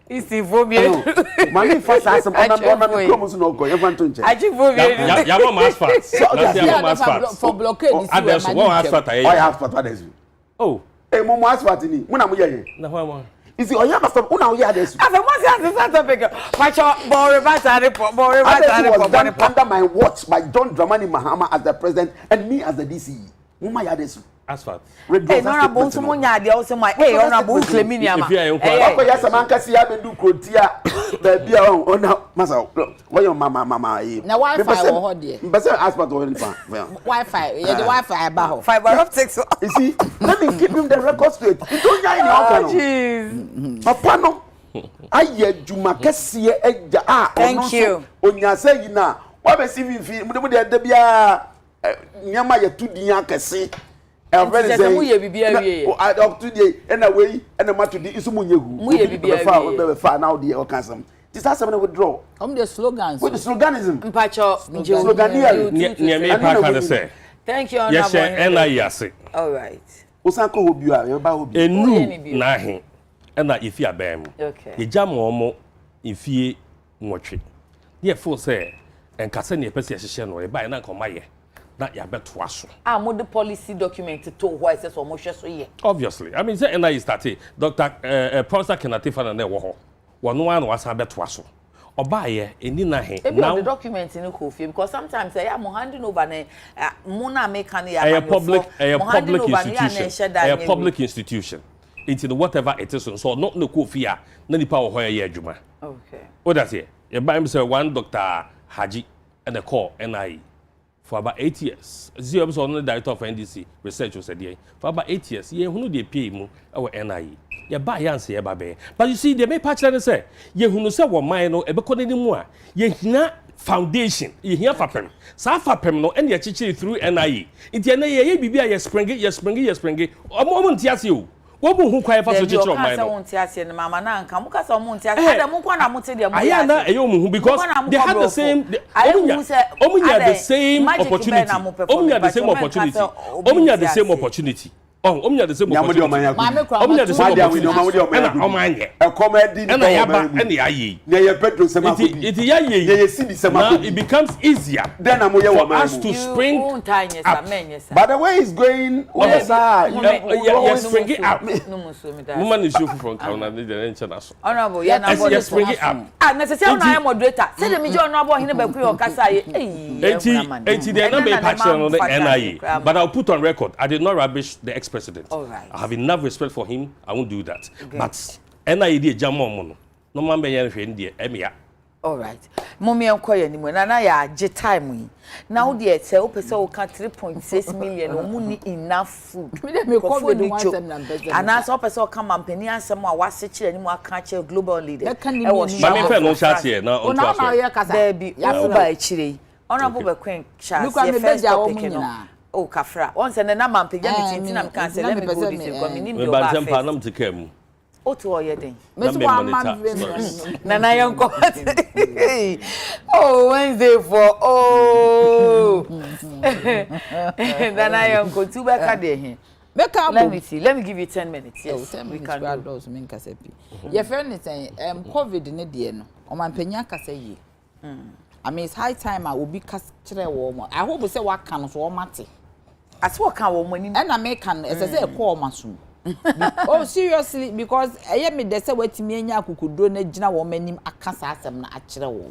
Isi phobia. Mami fast as on come so no go. You want to change. Aji phobia. Ya want mass fast. Ya mass fast. For blockade is others one has fast. I have fast others. Oh. Mo mass fast ni. Mo na mo ye. Na ho. Is it oya pastor una oya adesu. Afa mo si answer topic. Pacha under my watch by John Dramani Mahama as the president and me as the DCE. Mama ya adesu. Asphalt. Hey, no, bon so munya de also my hey on abu claiming yama. Okay, yes, man can see I do krotia baby on masa. Why your mama eh. Na Wi-Fi wo ho de. But Asphalt wo in fan. Wi-Fi, the Wi-Fi ba ho. Fiber optics. You see, let me give him the record straight. You don't know Oh jeez. Papa no. Aye juma kese eja thank you. Onya say yi na. Wa be see fi mu de bia nyama ye tudin akese. Say mu ye bibia wie. I up today and away and ma to di isu mu nyehu. Mu ye bibia wie. Be fa now the okasam. This has something withdraw. The slogans. With the sloganism. Mpacho sloganier. Nia me pa ka say. Thank you, yes, NIAC. All right. Osanko hobia, you ba hobia. Enu na he. Na ifi abem. Okay. Ye jam omo ifie nwotwe. Ye fo say enkase ne pese yehye no e ba na nkoma ye. Na ya beto aso. Mo the policy document to why says so mo hwe so ye. Obviously. I mean say NIA started. Dr. Professor Kenneth Fana na wo ho. Wono an wasa beto aso. Oba ye eni na he. Now the document in Kofi because sometimes say am handing over na mo na make an ya a public institution. A public institution. Into the whatever it is so not no Kofi a na nipa wo ho ye adwuma. Okay. What does here? You buy me say one Dr. Haji and a call NIA for about 8 years. Zero was on the director of NDC research was there. For about 8 years, ye who dey pay mu our NIA. Ya buy answer ya babe. But you see, they may patch and say, ye who know say what mine no ebe kone ni mu a ye hina foundation, ye hina fapem. Sa fapem no and ye chichi through NIA. Inti NIA ye bibia ye springy. Omo ntiase o. Wobu hu kwai fa so chichi o mine no. Ka say ntiase ne mama na nka muka say omo ntiase. Ada mu kwa na mo te de mo. Aya na eyo mu hu because they had the same omunya the same opportunity. Omunya the same opportunity. Omunya the same opportunity. Omunya the same opportunity. Omunya the same opportunity. Omanye. A comedy na yaba ene ayi. Na ye Pedro Sema. It ya ye. Ye Sidi Sema. Now it becomes easier. Then amoye wa for us to spring up. By the way it's going yes spring it up. Woman is you from Kauna the international. Honorable ya na board spring it up. Necessary na moderator. Say the me honorable hine be ku kasa ye. Enti they na be patch on the NIA. But I'll put on record I did not rubbish the ex-president. All right. I have enough respect for him. I won't do that. Okay. But NIA dey jam on no man be yan hwe ndie emia. All right. Mommy enkoye ni mo na ya je time yi. Now dey say o pese o ka 3.6 million o mu ni enough food. Me COVID one sem na best. And as o pese o ka mampani ansem a wase kire ni mo aka kire global leader. E wo me fe no chat here na on to aso. There be ya ba kire. Honorable be queen chat. You first topic no. Oh kafra once and na mampanya meeting na me can say let me go this way me nim do ba face me nam tekam o to oye den me so wa man na yanko oh Wednesday for oh na yanko tu be ka de he let me give you 10 minutes yes 10 minutes we can do so me nka say your friend is saying COVID ne de no o mampanya ka say yi I mean it's high time I will be cast kire wo mo I hope say wa kan so o mate as what can woman and I make an as I say call masum. Oh seriously because I hear me they say wetimi anya akukudo na gina wo manim akasa asem na akire wo.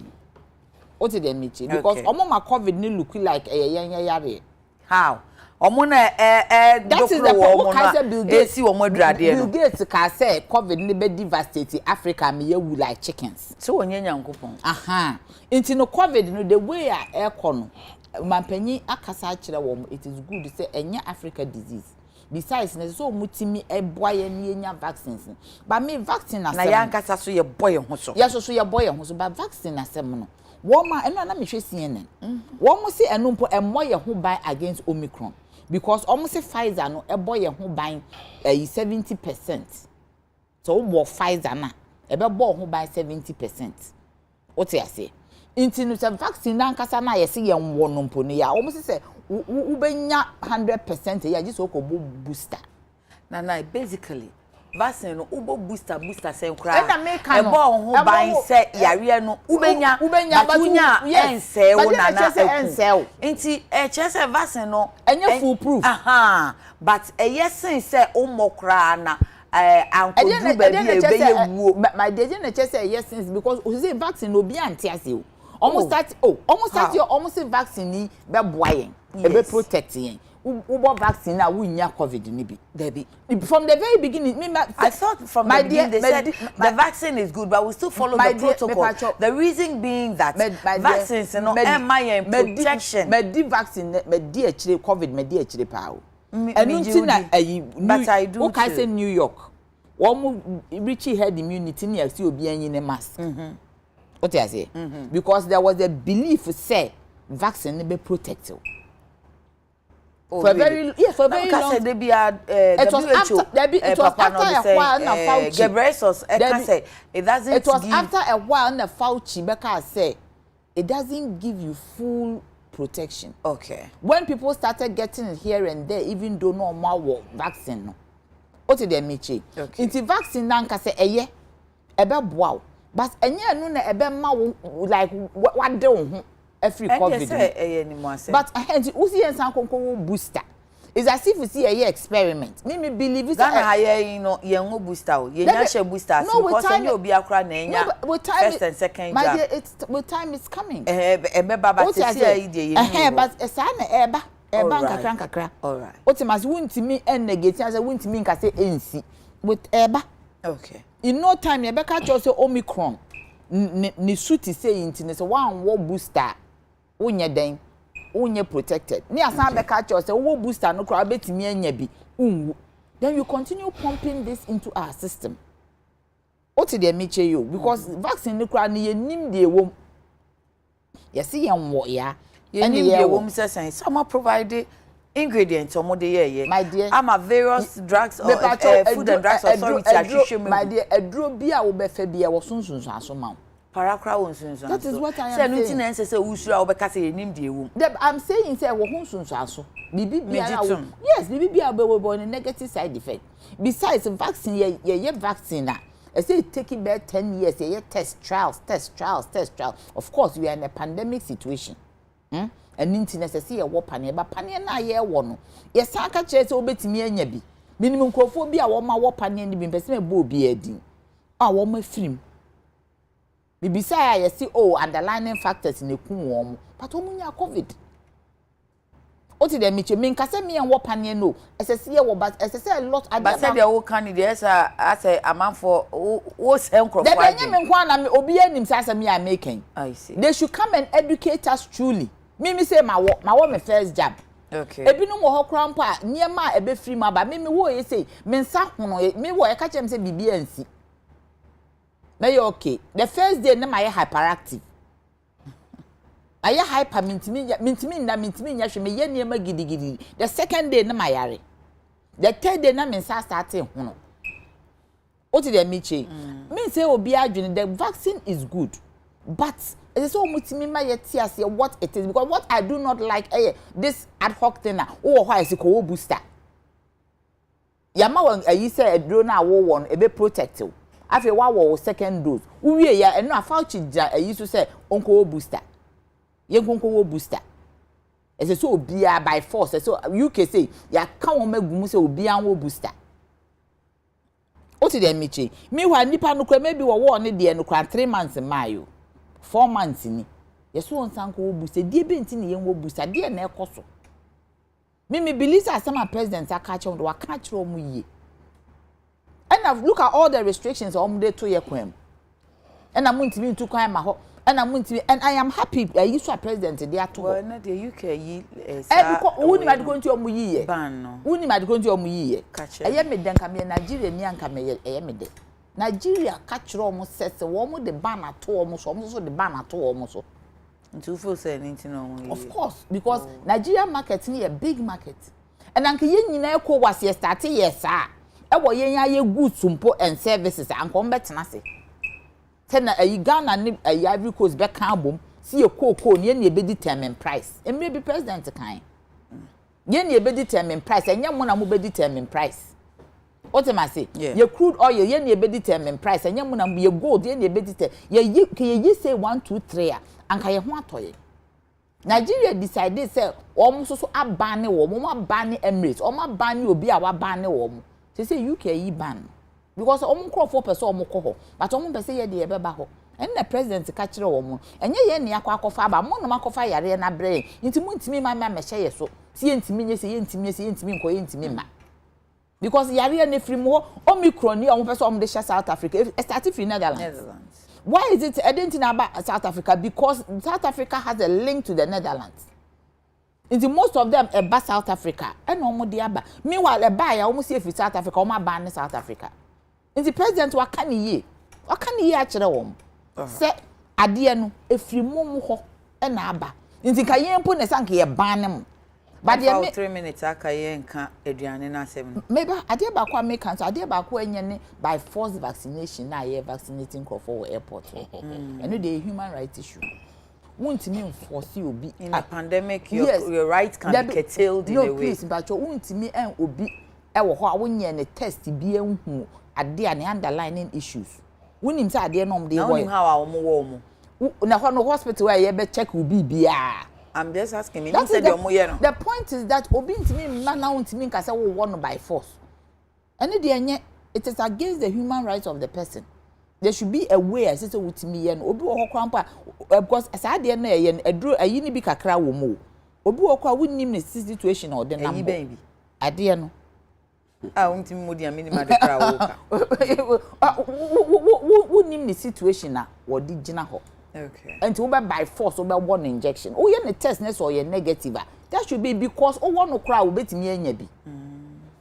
What did they meet because omo ma COVID ni look like yare. How? Omo na that is the problem Bill Gates see wo adurade no. Bill Gates ka say COVID ni be devastate Africa me yewu like chickens. So onye nyankopon. Aha. Into no COVID no the way air no mampanyi akasa akire wo it is good to say enya Africa disease besides na so mutimi eboye ni enya vaccines but me vaccine asem na yankasa so ye boye ho so yes so ye boye ho so but vaccine asem no wo ma eno na me hwe CNN wo mo se eno mpo emoye ho ban against Omicron because almost say Pfizer no eboye ho ban 70% so wo Pfizer na ebe bo ho ban 70% what you say into no vaccine na nkasa na yesi ye nwo no mpo ne ya almost say ubenya 100% ya just oko booster na basically vaccine no ubo booster say nkura e bo ho ban say yare no ubenya batunya ense wo na ense nti e chese vaccine no enye full proof aha but e yesin say o mokra na ankodu ba bi e be ye wuo my deje na chese yesin because o say vaccine obi antiase o almost start your almost vaccine ni be boayen e be protect yen ubo vaccine na wunya COVID ni bi. Debi. From the very beginning, I thought from the beginning they said the vaccine is good, but we still follow the protocol. The reason being that vaccines, you know, protection. Medi vaccine, medi actually COVID, medi actually power. But I do. Okay, say New York. One Richie had immunity near to be in a mask. What I say? Because there was a belief say vaccine be protected. For very for very long. It was after a while na Fauci. It was after a while na Fauci Becca say it doesn't give you full protection. Okay. When people started getting it here and there, even though no more vaccine, no. What did they mean? Okay. It's vaccine nanka say eye boa, but enye no na ebe ma like what do every COVID. But hence usi ensan konko booster. It's as if you see a experiment. Me believe it's you know yengo booster. You share booster because any obi akra na enya first and second. My dear, with time is coming. Baba but esa na eba kakra. All right. Otimas wuntimi en negate as wuntimi nka say ensi with eba. Okay. In no time you beka cho say Omicron ni suit say intine say one wo booster unye den unye protected. Ni asan beka cho say wo booster no kra betimi anya bi unwu. Then you continue pumping this into our system. What did they meet you? Because vaccine no kra ni yenim de wom. Yesi yen wo ya. And you wom say some provide ingredients or more the my dear, I'm a various drugs or food and drugs authority. My dear, a drug beer will be fed beer was soon so man. Paracra. That is what I am saying. Lieutenant says, "We should have a named you." I'm saying, say, we soon so. Yes, BB are born a negative side effect. Besides, vaccine, ye vaccine. I say taking back 10 years, ye test trials. Of course, we are in a pandemic situation. And internet say a wopane ba pane na ye wo no yes aka chere say obetimi anya bi minimum krofo bi a wo ma wopane ni bi pese me bo bi adin a wo ma firim bibisa ya yes underlying factors na ku wo but wo nya COVID oti dem meche me nka say me en wopane no ese ye wo but ese say a lot but say the whole candidate as a man for wo say krofo de benye me nkwa na me obi anim say me are making I see they should come and educate us truly. Me say my my first job. Okay. Ebinu wo hokra mpa niema ebe free ma ba me wo ye say me nsa hono me wo e ka chem say bibi ansi. Na ye okay. The first day na my hyperactive. Aye hyper mintimi nya hwe me ye niema gidigidi. The second day na my yare. The third day na me nsa start hono. What did they meet you? Me say obi adwene the vaccine is good. But it is so much me my what it is because what I do not like this ad hoc thing why is it called booster. Yama you say a drone one a bit protective. After what second dose. We ya and no Fauci I used to say uncle booster. Uncle booster. It's so be by force. So you can say ya can't make gumu be an booster. What did they meet you? Meanwhile, Nipa no maybe one day no 3 months in Mayo. 4 months ni yeso on sanko obusa die benti ne yenwo obusa die na ekoso me believe as some president akache on do akache omu yie and look at all the restrictions on dey to yekwam and am ntimi ntu kwan ma ho and am ntimi and I am happy you so president dey ato well na the UK yi woni ma de go ntu omu yie ban no woni ma de go ntu omu yie eye me den ka me Nigeria ni anka me eye me de Nigeria catch omo sese wo mo de ban ato omo so de ban ato omo so ntu feel say anything no of course because Nigeria market ni a big market and anka ye nyina ekwo wase start yes e wo ye nya ye goods mpo and services anka on betena se tena Ghana ni Ivory Coast be kan bom si ye koko ni e be determine price emre be president kan ye ni e be determine price enya mo na mo be determine price. What am I say? Your crude oil, ye ni be determine price, and yamu na ye gold, ye ni be determine. Ye say 1, 2, 3 and ka ye ho atoye. Nigeria decided say almost so abane wo, mo abane Emirates, o ma bane obi a wa bane wo mo. Say UK yi ban. Because omo crop person omo ko ho, but omo be say ye de ye beba ho. And the president ka kire wo mo. Enye ye ni akwa akofa ba mo no makofa yare na bre. Nti mu ntimi ma me hye ye so. See intimi nye say intimi nko intimi ma. Because yare na free mo Omicron ni omo person omo de South Africa started from Netherlands. Why is it identity about South Africa? Because South Africa has a link to the Netherlands. Into most of them about South Africa. And omo de aba. Meanwhile, a buyer almost say if South Africa, omo ban South Africa. Into president wa kan ye. Wa kan ye a kire wom. Say ade no efri mum ho e na aba. Into ka ye mpo ne sanke ye ban nem. But the 3 minutes akaye nka aduane na asem. Maybe ade ba kwa make cancer, ade ba kwa enye ne by force vaccination na ye vaccinating for airport. And no the human rights issue. Won't me enforce obi in a pandemic your right can be curtailed in a way. No please but you won't me en obi e wo ho a wonye ne test bi enhu ade a ne underlying issues. Wonim say ade no mde wo. Now how a wo mo. Na ho no hospital where ye be check obi bia. I'm just asking me. The point is that obi ntimi ma na ntimi nka say wo won by force. Any de enye it is against the human rights of the person. There should be a way as say wutimi ye no obi wo krampa because as ade na ye eduro ayi ni bi kakra wo mo. Obi wo kwa wunnim ne situation or the number. Baby. Ade no. Untimi modi amini ma de kra wo ka. Wunnim ne situation na wo di gina ho. Okay. And to by force over one injection. Oh, you test ness or you're negative. That should be because one no cry will bet me any be.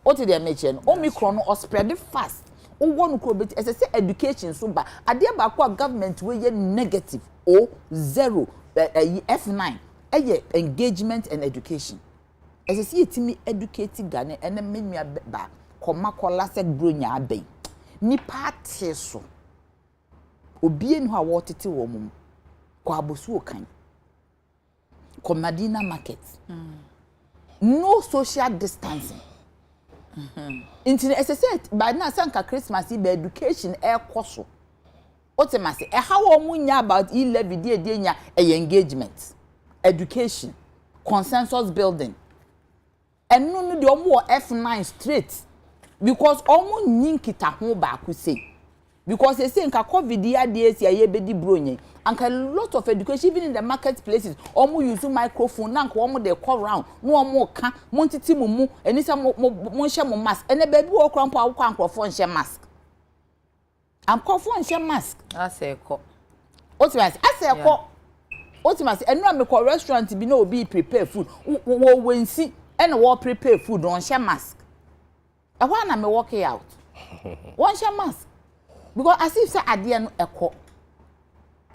What did they mention? Omicron or spread it fast. Oh, one could be as I say education so bad. I dear back government where you're negative or zero F9. Engagement and education. As I see it me educated Ghana and then made me a back. Comacola said brunya bay. Ni party so. Obi enu ha wotete wo mum. Kwa abosu okan. Kwa Madina market. No social distancing. Into as I said, by now sanka Christmas be education e koso. Otemase e how omunya about e-levy dey nya engagement, education, consensus building. And no de omo F9 straight because omo nyinkita ho ba ku say. Because they say nka COVID ya dey see aye bedi bronye and a lot of education even in the marketplaces omo use microphone na nka omo dey call round no omo ka montiti mumu enisa mo hye mo mask ene baby wo krampo akwa ankrofo hye mask am krofo hye mask aseko otimas aseko otimas enu amekọ restaurant bi na obi prepare food wo wensi ene wo prepare food on hye mask e ho na me work out one hye mask. Because as if say ade no ekọ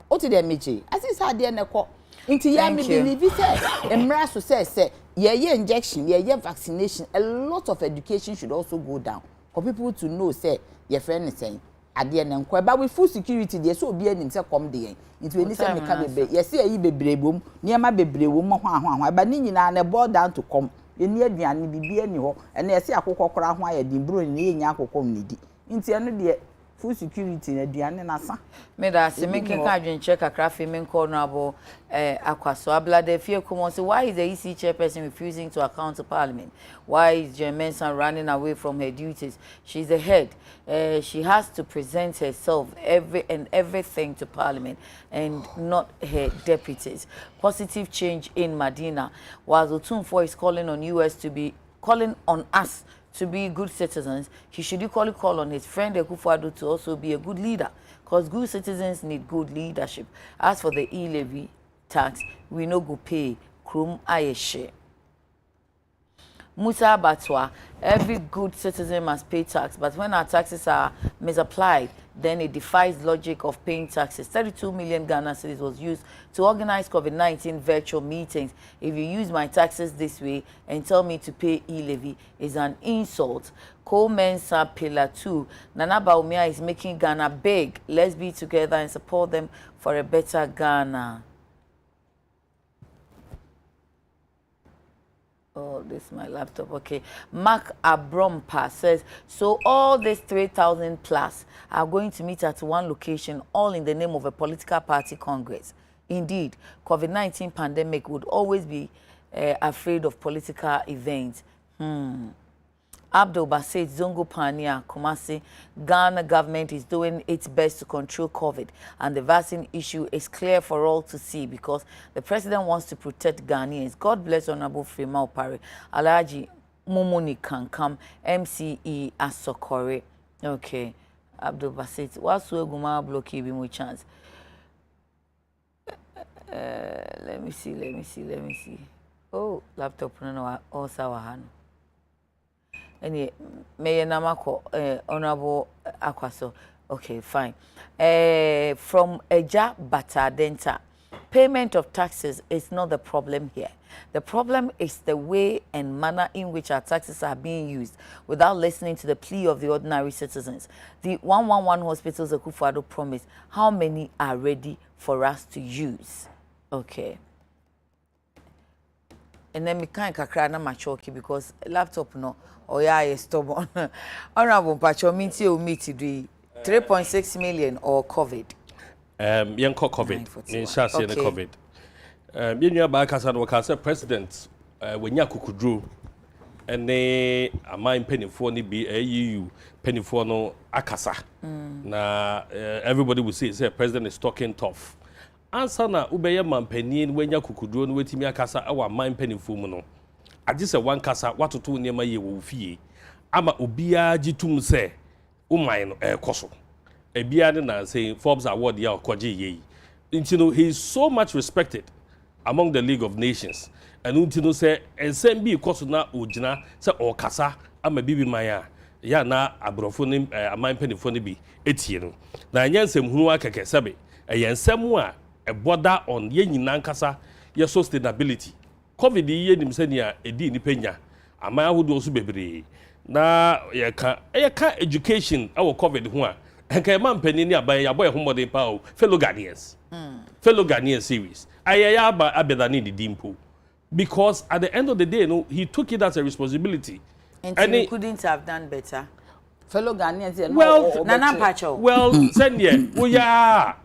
o ti dey meje as if say ade no ekọ nti ya me believe say emra so say ye injection ye vaccination a lot of education should also go down for people to know say your friend is saying ade no nkọ but with food security dey so obi anim say come dey nti eni say me ka bebe ye say ayi bebrebom niema bebrewo ho ba ni nyina na boil down to come eni aduane bibia ni ho ene ye say akokọ kora ho aye di bro ni ye nya akokọ mnidi nti eno de food security na diane nasa me da se me kan adwen check akra fe me call no abo akwaso ablade fie komo say why is the EC chairperson refusing to account to parliament? Why is Jemensan running away from her duties? She's the head. She has to present herself everything to parliament and not her deputies. Positive change in Medina. While Otunfo is calling on us to be good citizens, he should equally call on his friend Ekufuado to also be a good leader, because good citizens need good leadership. As for the e-levy tax, we no go pay krum ayeshe. Musa Batwa, every good citizen must pay tax, but when our taxes are misapplied, then it defies logic of paying taxes. 32 million Ghana cedis was used to organize COVID-19 virtual meetings. If you use my taxes this way and tell me to pay e-levy, is an insult. Co-Mensa Pillar 2, Nana Baumia is making Ghana big. Let's be together and support them for a better Ghana. Oh, this is my laptop. Okay. Mark Abrompa says, so all these 3,000 plus are going to meet at one location, all in the name of a political party congress. Indeed, COVID-19 pandemic would always be afraid of political events. Abdul Basit Zongo Pania Kumasi, Ghana government is doing its best to control COVID, and the vaccine issue is clear for all to see because the president wants to protect Ghanaians. God bless Honorable Freema Opare, Alhaji Mumuni Kankam, MCE Asokore. Okay, Abdul Basit, what's Guma blocky be more chance? Let me see. Oh, laptop no also wahano. Any may namako honorable Akwaso. Okay, fine. From Eja Bata Denta, payment of taxes is not the problem here. The problem is the way and manner in which our taxes are being used without listening to the plea of the ordinary citizens. The 111 hospitals Akufo-Addo promised, how many are ready for us to use? Okay. And then we can't kakra na machoki because laptop no or yeah stubborn. Honorable Pacho meet 3.6 million or COVID. Young COVID. Okay. COVID. Bienya ba kasa no kasa president wenya kukudru ene amine penifo ni bi AU penifo no akasa. Na everybody will say president is talking tough. Answer na ubeye mampanin wenya kukudro no wetimi akasa awa man penifo mu no age se wan kasa watoto niema ye wo fie ama obia gitum se uman no koso ebia ne na say Forbes award ya okoje ye ntino he is so much respected among the League of Nations and ntino say ensem bi koso na ogina se okasa ama bibi maya ya na abrofo ni aman penifo ni bi etie no na nyensem hunu akeke sebe yensem a a border on ye nyina nkasa ye sustainability covid ye nim senia edi ni penya ama ahodo so bebre na ye ka education our covid ho a enka man panini aban ya boy homode pa o fellow Ghanaians series ayaya aba abedani di dimpo because at the end of the day no he took it as a responsibility and he couldn't have done better. Fellow Ghanaians, well, Nana Pacho. Well, send ye. We are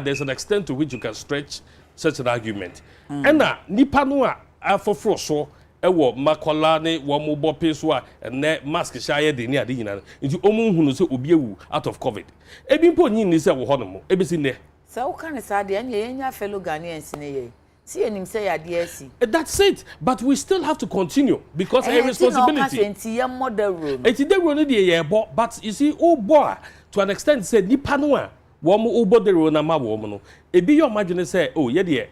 there's an extent to which you can stretch such an argument. And na nipa no a for so ewo makola ne wo mo bope so a ne mask shaye de ni ade nyina. Nti omu hunu se obi ewu out of COVID. Ebi mpo nyi ni se wo ho no mo. Ebi si ne. So kan say ade enya fellow Ghanaians ne ye. See him say ade. That's it. But we still have to continue because a responsibility. It's the road but you see, oh boy, to an extent said ni panua. Womo obo the road na ma womo no. E be your imagine say, oh yeah,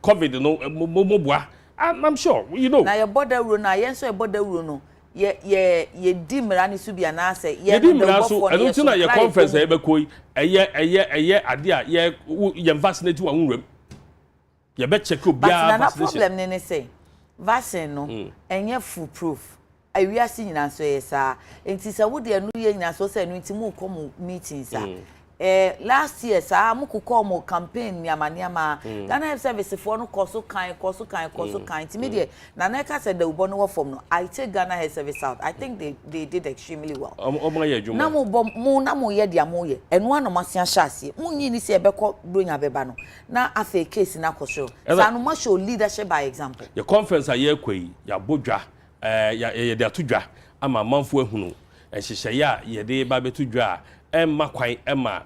COVID no mo I'm sure you know. Na your border road na yen so e border road no. Ye di mrani su bia na say ye di mrani so enu ti na ye conference e be koi eye ade a ye vaccinate wa nwuram. You bet check up but problem ne say vaccine no enye foolproof we are seeing na so yesa enti say wo de no ye nyina so say no enti mu come meetings last year sa mu ko mo campaign ni amaniama Ghana Health Service for no koso kan enti me de na na ka say the ubo no form no I take Ghana Health Service out. I think they did extremely well. Na mo ye dia mo ye eno ano masia hyase mu nyi ni se e beko bronya beba no na afa case na koso sa no ma show leadership by example. Your conference aye kwai ya bodwa ye de atodwa ama manfo ahunu enhyehyɛ ya ye de ba betodwa emma kwan emma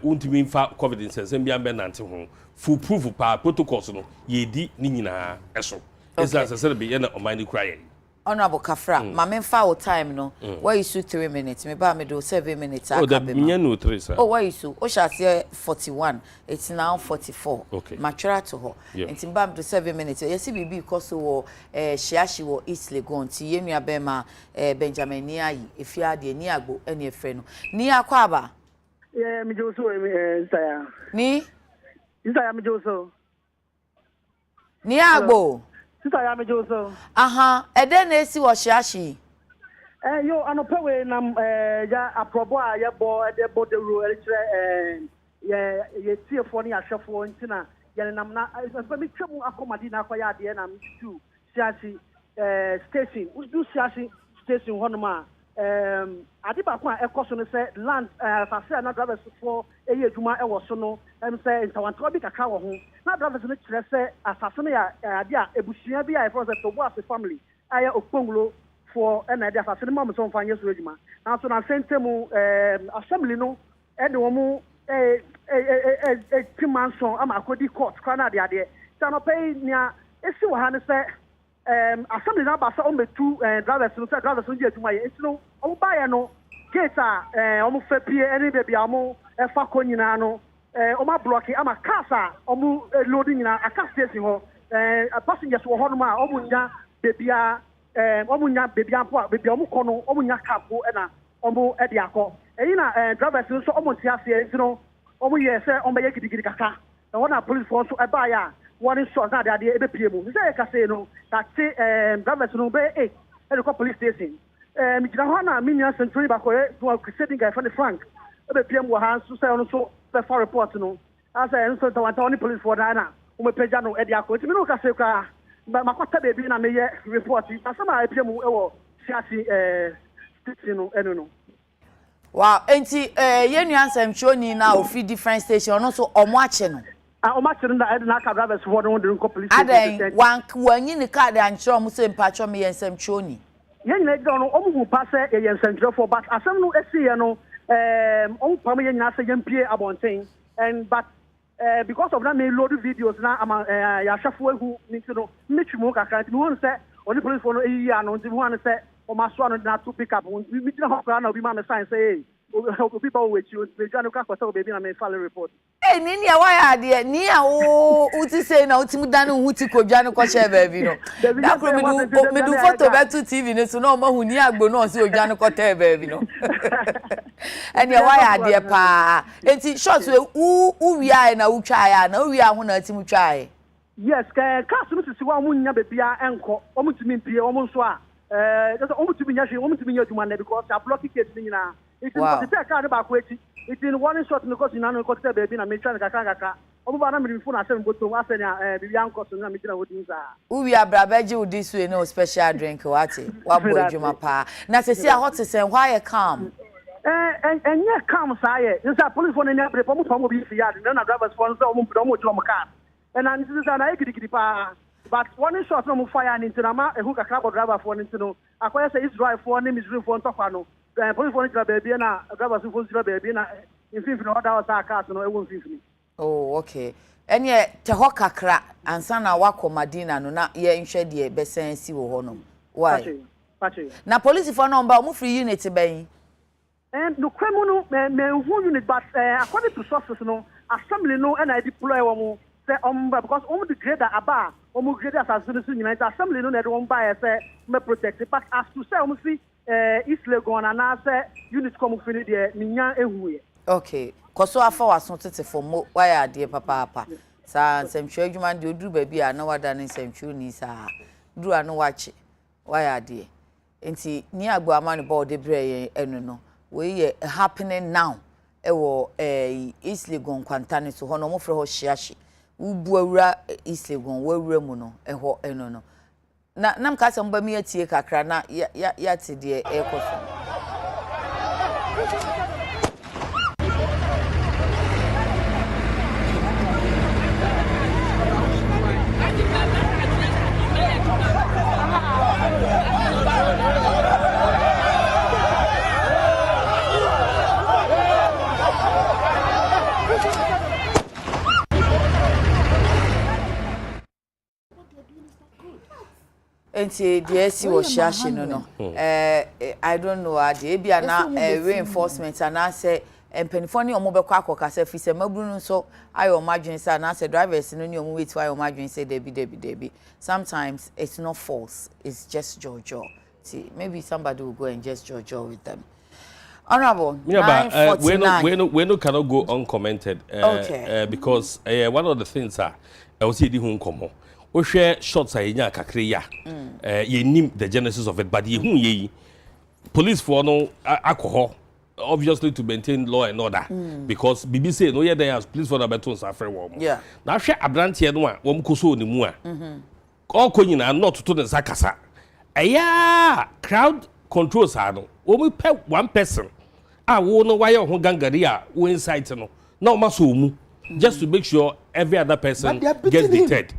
untimi mfa covid nsensem bia be nante ho full proof pa protocols no ye di ni nyina eso esa sese be ye na omani cry. Honorable Kafra, ma memfa o time no why you 3 minutes me ba me do 7 minutes aka be ma no 3 sir. Oh why you o sha say 41 it's now 44 mature to ho enti ba me do 7 minutes yes bibi because wo shiashi wo East Legon ti ye nua be ma Benjamin ni ayi efia de ni agbo ene efre no ni akwa aba mi joso saya ni saya mi joso ni agbo Sister ya me joso. Aha, ede na esi wo shiashi. Yo anopewe na ya aprobo a ye bo de bo de ro kire ye tiefo ni ahwefo ntina ye nam na so me twemu akomadi na akoya ade na me tu shiashi station. Do shiashi station honoma ade ba ko a ekoso no se land afase na drivers for eye adwuma e wo so no say ntawanto bi kakra wo ho na drivers no kire se asase no ya ade a ebusia bi a for the tobo as family aya okpongulo for and the assassin mom so fan yes regima now so na sente mu assembly no e de wo mu timanson ama akodi court kana de ade so no pay nia esi wo ha ne se assembly na ba so o metu drivers no say drivers no je atuma ye enti no o ba ye no gate o mu fa pie eni baby amu e fa ko nyina no o ma block ama cars o mu loading nyina aka station ho passengers wo ho no ma o mu nya bebia omunya bebia po bebia omu kono omunya kapo na omu e de akọ eyi na drivers so omu ti ase ntino omu ye se omu ye gidigidi kaka na wona police force so e ba ya warning shot na de e be pie mu se e ka se no that say drivers no be e ko police station mi jira ho na minya century ba ko e to crusading guy from Frank e be pie mu ha so se no so be for report no asa e so tawanta police force na omu peja no e de akọ ti mi no ka se ka makwata baby na meye report asama apiemu ewo siasi station no no wow enti yenu ansem choni na ofi different station no so omo ache no omo ache no na ka drivers for no de police station aden wanyi ni card anchiro mo se mpacho me yensem choni yen na gdo no omo hu pa se yensem chiro for but asem no esiye no omo pam yen na se yempie abonten and but because of that, me load videos now. Ya shafu who need to know. Mitch Moka can't be one set. Only police for no year. No, the one set. Or my son not to pick up. We didn't have to be man sign say. People with you. We can't look for baby. I may file a report. Hey, Ninia, why are there? Nia, oh, uti say na uti mudanu uti kojano kwa share baby no. That could me do photo back to TV. No, so no more who nia go no see ojano kwa te baby no. And ya why are there pa? Enti shots we we are na utwa na we are ho na timu twa. Yes, cast no si wa munya baby a enko. Omo timi pie omo so a just omo timi nya hwe omo timi nya adwuma na because a block case ni na. It is what the car ba ko eti. It in one shot because you know ko baby na me try kaka. Omo ba na me phone asem go to ase na bibi anko so na me tira wodi nza. We are brabeji with this way no special drink wati. Wa boy adwuma pa. Na se see a hot say why calm. And yeah, calm say. This a police phone na brepo mo famo bi fi yard. Na drivers phone so omo car. And I this is na ekidikidi pa. But one shot no mo fire ni ntinama ehu kakra bo driver phone ntino. Akoya say Israel phone name Israel phone tokwa no. Police phone tira baby na drivers phone tira baby na infinity order was car no e won infinity. Oh, okay. Enye te ho kakra ansa na wako Madina no na ye nhwe de besen si wo ho no. Why? Pache. Na police for number mu free unit ben. No criminal me who unit but according to sources no assembly no and I deploy wo say because the grader aba grader assassin united assembly no na de won buy say me protect but as to say see East Legon and say unit come fini de ninya ehuye. Okay. Koso afa waso tete for mo why ade papa sa nsɛmtwe adwuma de oduru ba bi a na wada ne nsɛmtwe ni sa duru anu wache why ade enti ni agbo ama ne board de bre yen enu no we ye happening now ewo East Legon kwanta ne so ho no mo frɛ ho hyiahye ubu awura East Legon wawura mu no eho enu no na nam ka sɛ mba mi atie kakra na ya te de ekoso. Enti DSC was shashi no. I don't know ade bia na reinforcement and say empenifo ni omo bekọ akoka say fi se mabru no so ayo madwen say na say drivers no ni omo wait why omo madwen say debi. Sometimes it's not false, it's just jojo. See, maybe somebody will go and just jojo with them. Honorable, we no cannot go uncommented because one of the things I was see the home komo. We share shots anya kakre ya ye nim the genesis of it but ye hu ye police for no alcohol obviously to maintain law and order because BBC no ye there as police for the beton safre wo yeah na hwe abrante no a wo mkoso ni mu a all konyina not to the sakasa aya crowd control sa no wo mu pe one person a wo no why ho gangari a wo inside no na o maso mu just to make sure every other person gets deterred.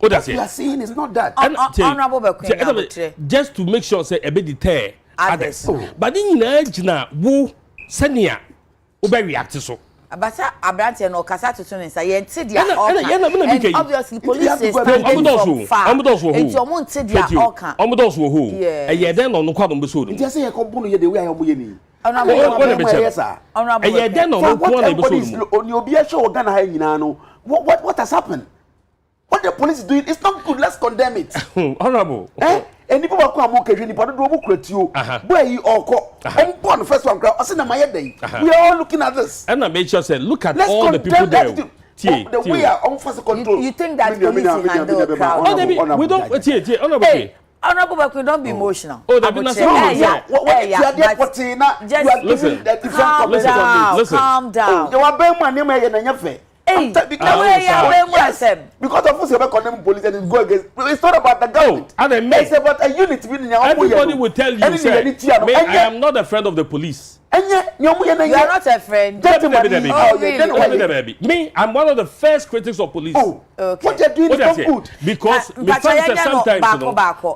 What you are saying is not that. Honorable Bekwin, just to make sure say a bit deter others. But in na wo senia wo be react so. Abata Abrante no kasa to tun say yente dia and obviously police is standing from far. It's your mon te dia oka. Omodos wo ho. E ye den no kwa no be so do. Nti say e ko bunu ye de we ayo mo ye ni. Honorable e ye den no kwa no be so do. Oni obi e show Ghana ha nyina no. What has happened? What the police is doing, it's not good. Let's condemn it. Honorable. And people are coming to you, but don't create you. Where you all call? I'm born first one. I said, my day. We are all looking at this. And I made sure say, look at all the people there. The way are on first control. You think that police handle the crowd? We don't. Honorable. Honorable Bekwin, don't be emotional. Oh, that means calm down. You are being money and your face. Because of who's ever condemn police and go against. It's not about the government. It's about a unit within your own. Everybody will tell you, sir, I am not a friend of the police. And you are not a friend. Me, I'm one of the first critics of police. Oh, okay. What you're doing is not good. Because me fans sometimes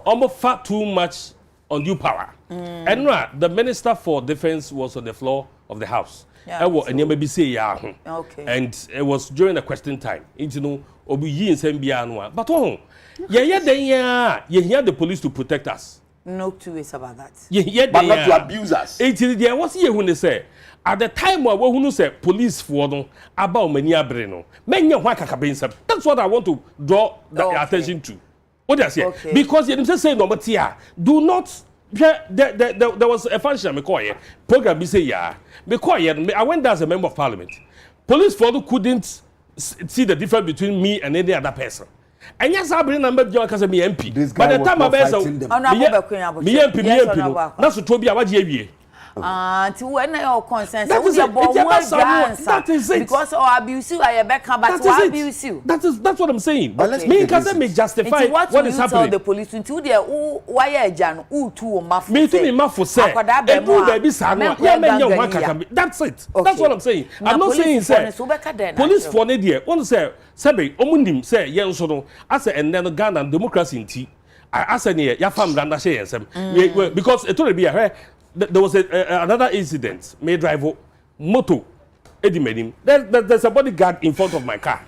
almost fat too much undue power. And the Minister for Defense was on the floor of the House. Okay. And it was during the question time. You know, obi yin sembianwa. But you hear the police to protect us. No two ways about that. But not to abuse us. There was here when they say at the time where we say police for no about many abreno. That's what I want to draw the attention to. What I say? Okay. Because you say no, but do not. There was a function program. Be say I went there as a member of parliament. Police for couldn't see the difference between me and any other person. And yes, I bring number because me MP. By the time I me MP, that's what Toby Awaji. To when your consent, that is it. Because abuse you, I back but abuse you. That's what I'm saying. But let's me can me justify what is happening. The police into there, why Jan, two muff. Me to me muff say. That's it. That's what I'm saying. I'm not saying say police for Nadia. One say Sabe Omundim say yen so no. I say and then Ghana democracy in tea. I say near ya fam than that because it will be a there was another incident. May drive moto. There's a bodyguard in front of my car.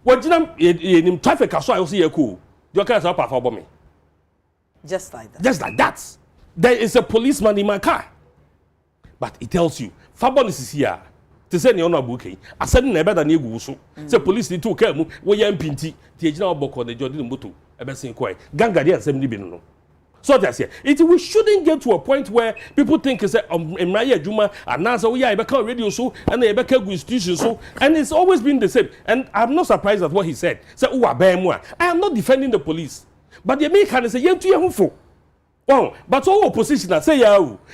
What in traffic? I saw I see a cool. Your car is up for me. Just like that. Just like that. There is a policeman in my car. But it tells you, Fabon is here. To say you no bouquet. I said never than you so. Say police need to care. We am pinty. The general book on the Jordan moto. Ever seen quiet. Ganga there 70 billion. So that's here. We shouldn't get to a point where people think it's Emraya Juma and now so yeah, I become radio so and they become institution so and it's always been the same. And I'm not surprised at what he said. Say, I am not defending the police, but the American say, yeah, to your home. Wow, but all opposition say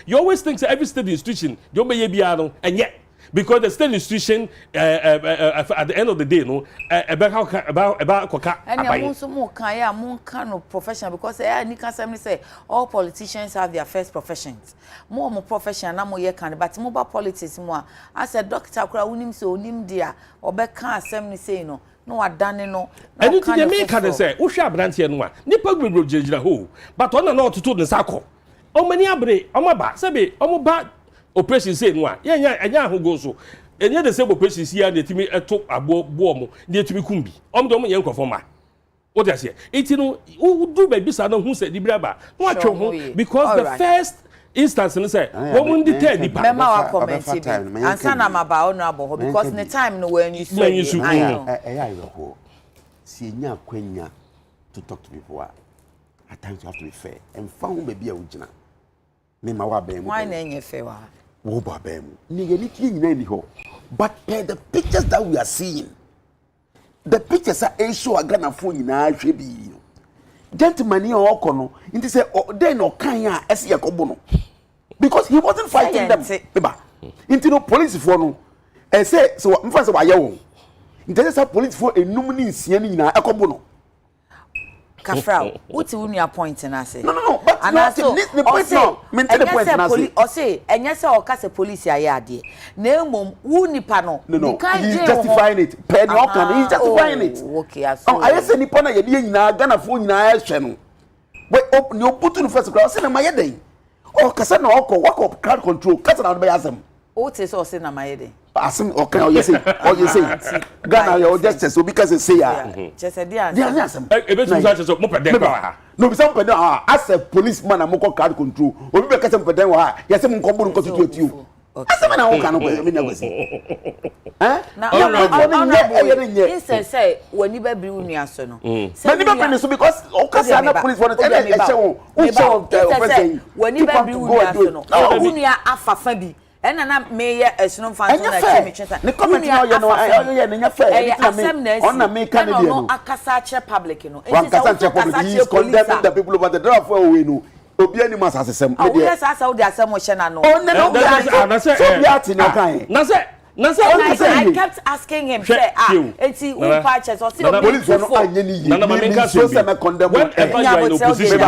you always think that every state institution you may be and yet. Because the state institution at the end of the day, no, about coca. And also more kind of profession because I say all politicians have their first professions. More profession, I'm more kind, but mobile politics more. I said, Doctor Krawunim so nim dear or Becca assembly say no. No, I done no. And it's the American say, Usha Brantian one. Nipple will judge the whole. But one and all to the circle. Oh, many abre, oh my back, Sabi, oh my back. Operation say no anya ho go so enye the same operation here na timi eto abo mo na timi kumbi omdo mo ye nkofo ma what they say it no do baby sa na hu say di braba no atwe ho because the first instance no say wo mun di tell di pa mema wa comment bi ansa na maba honorable ho because the time no when you say ho si nya kwanya to talk to people at times you have to be fair and found baby a ugina me ma wa be mu why na enye fair wa wo ba be mu ni ni ki nyina ni ho but the pictures that we are seeing the pictures are show Ghana phone nyina hwe bi gentleman here okono nti say then o kan ya ese ye kobo no because he wasn't fighting them eba nti no police for no say so mfa say wa ye wo nti say police for enum ni nsia ni nyina ekobo no Kafra, what you your point and I say? No, but the point no maintain the point na say o say enye say o ka say police aye ade na emom wu nipa no he's justifying it pen o kan he's justifying it okay aso I say nipa na ye de nyina Ghana fo nyina ehwe no we ni obutu no first class say na maye den o kasa na work crowd control kasa na be asem o te so say na maye den asem o kan o you say Ghana you just so because say ya just dia asem e be tun say so mo peden kwa no be some peden as a policeman na mo crowd control obi be kasa peden wa ya say mo nko buru nko tutu asem na wo kan no me na gosi na honorable say wani ba biri unu aso no many people so because o kasa na police for the e show o show wani ba biri unu aso no unu ya afafa bi ena na meye esno mfanso na chemi chesa ne comment no ye no ye ne nya fair on na me can be no akasa che public no akasa che public is condemning the people over the drive for we no obi ani mas asesem me dey yes asa wo dey asem wo hye na no na say so bi ati na kan na say I kept asking him say enti who patches or see police no anye ni yi na me can so say me condemn whenever you are in opposition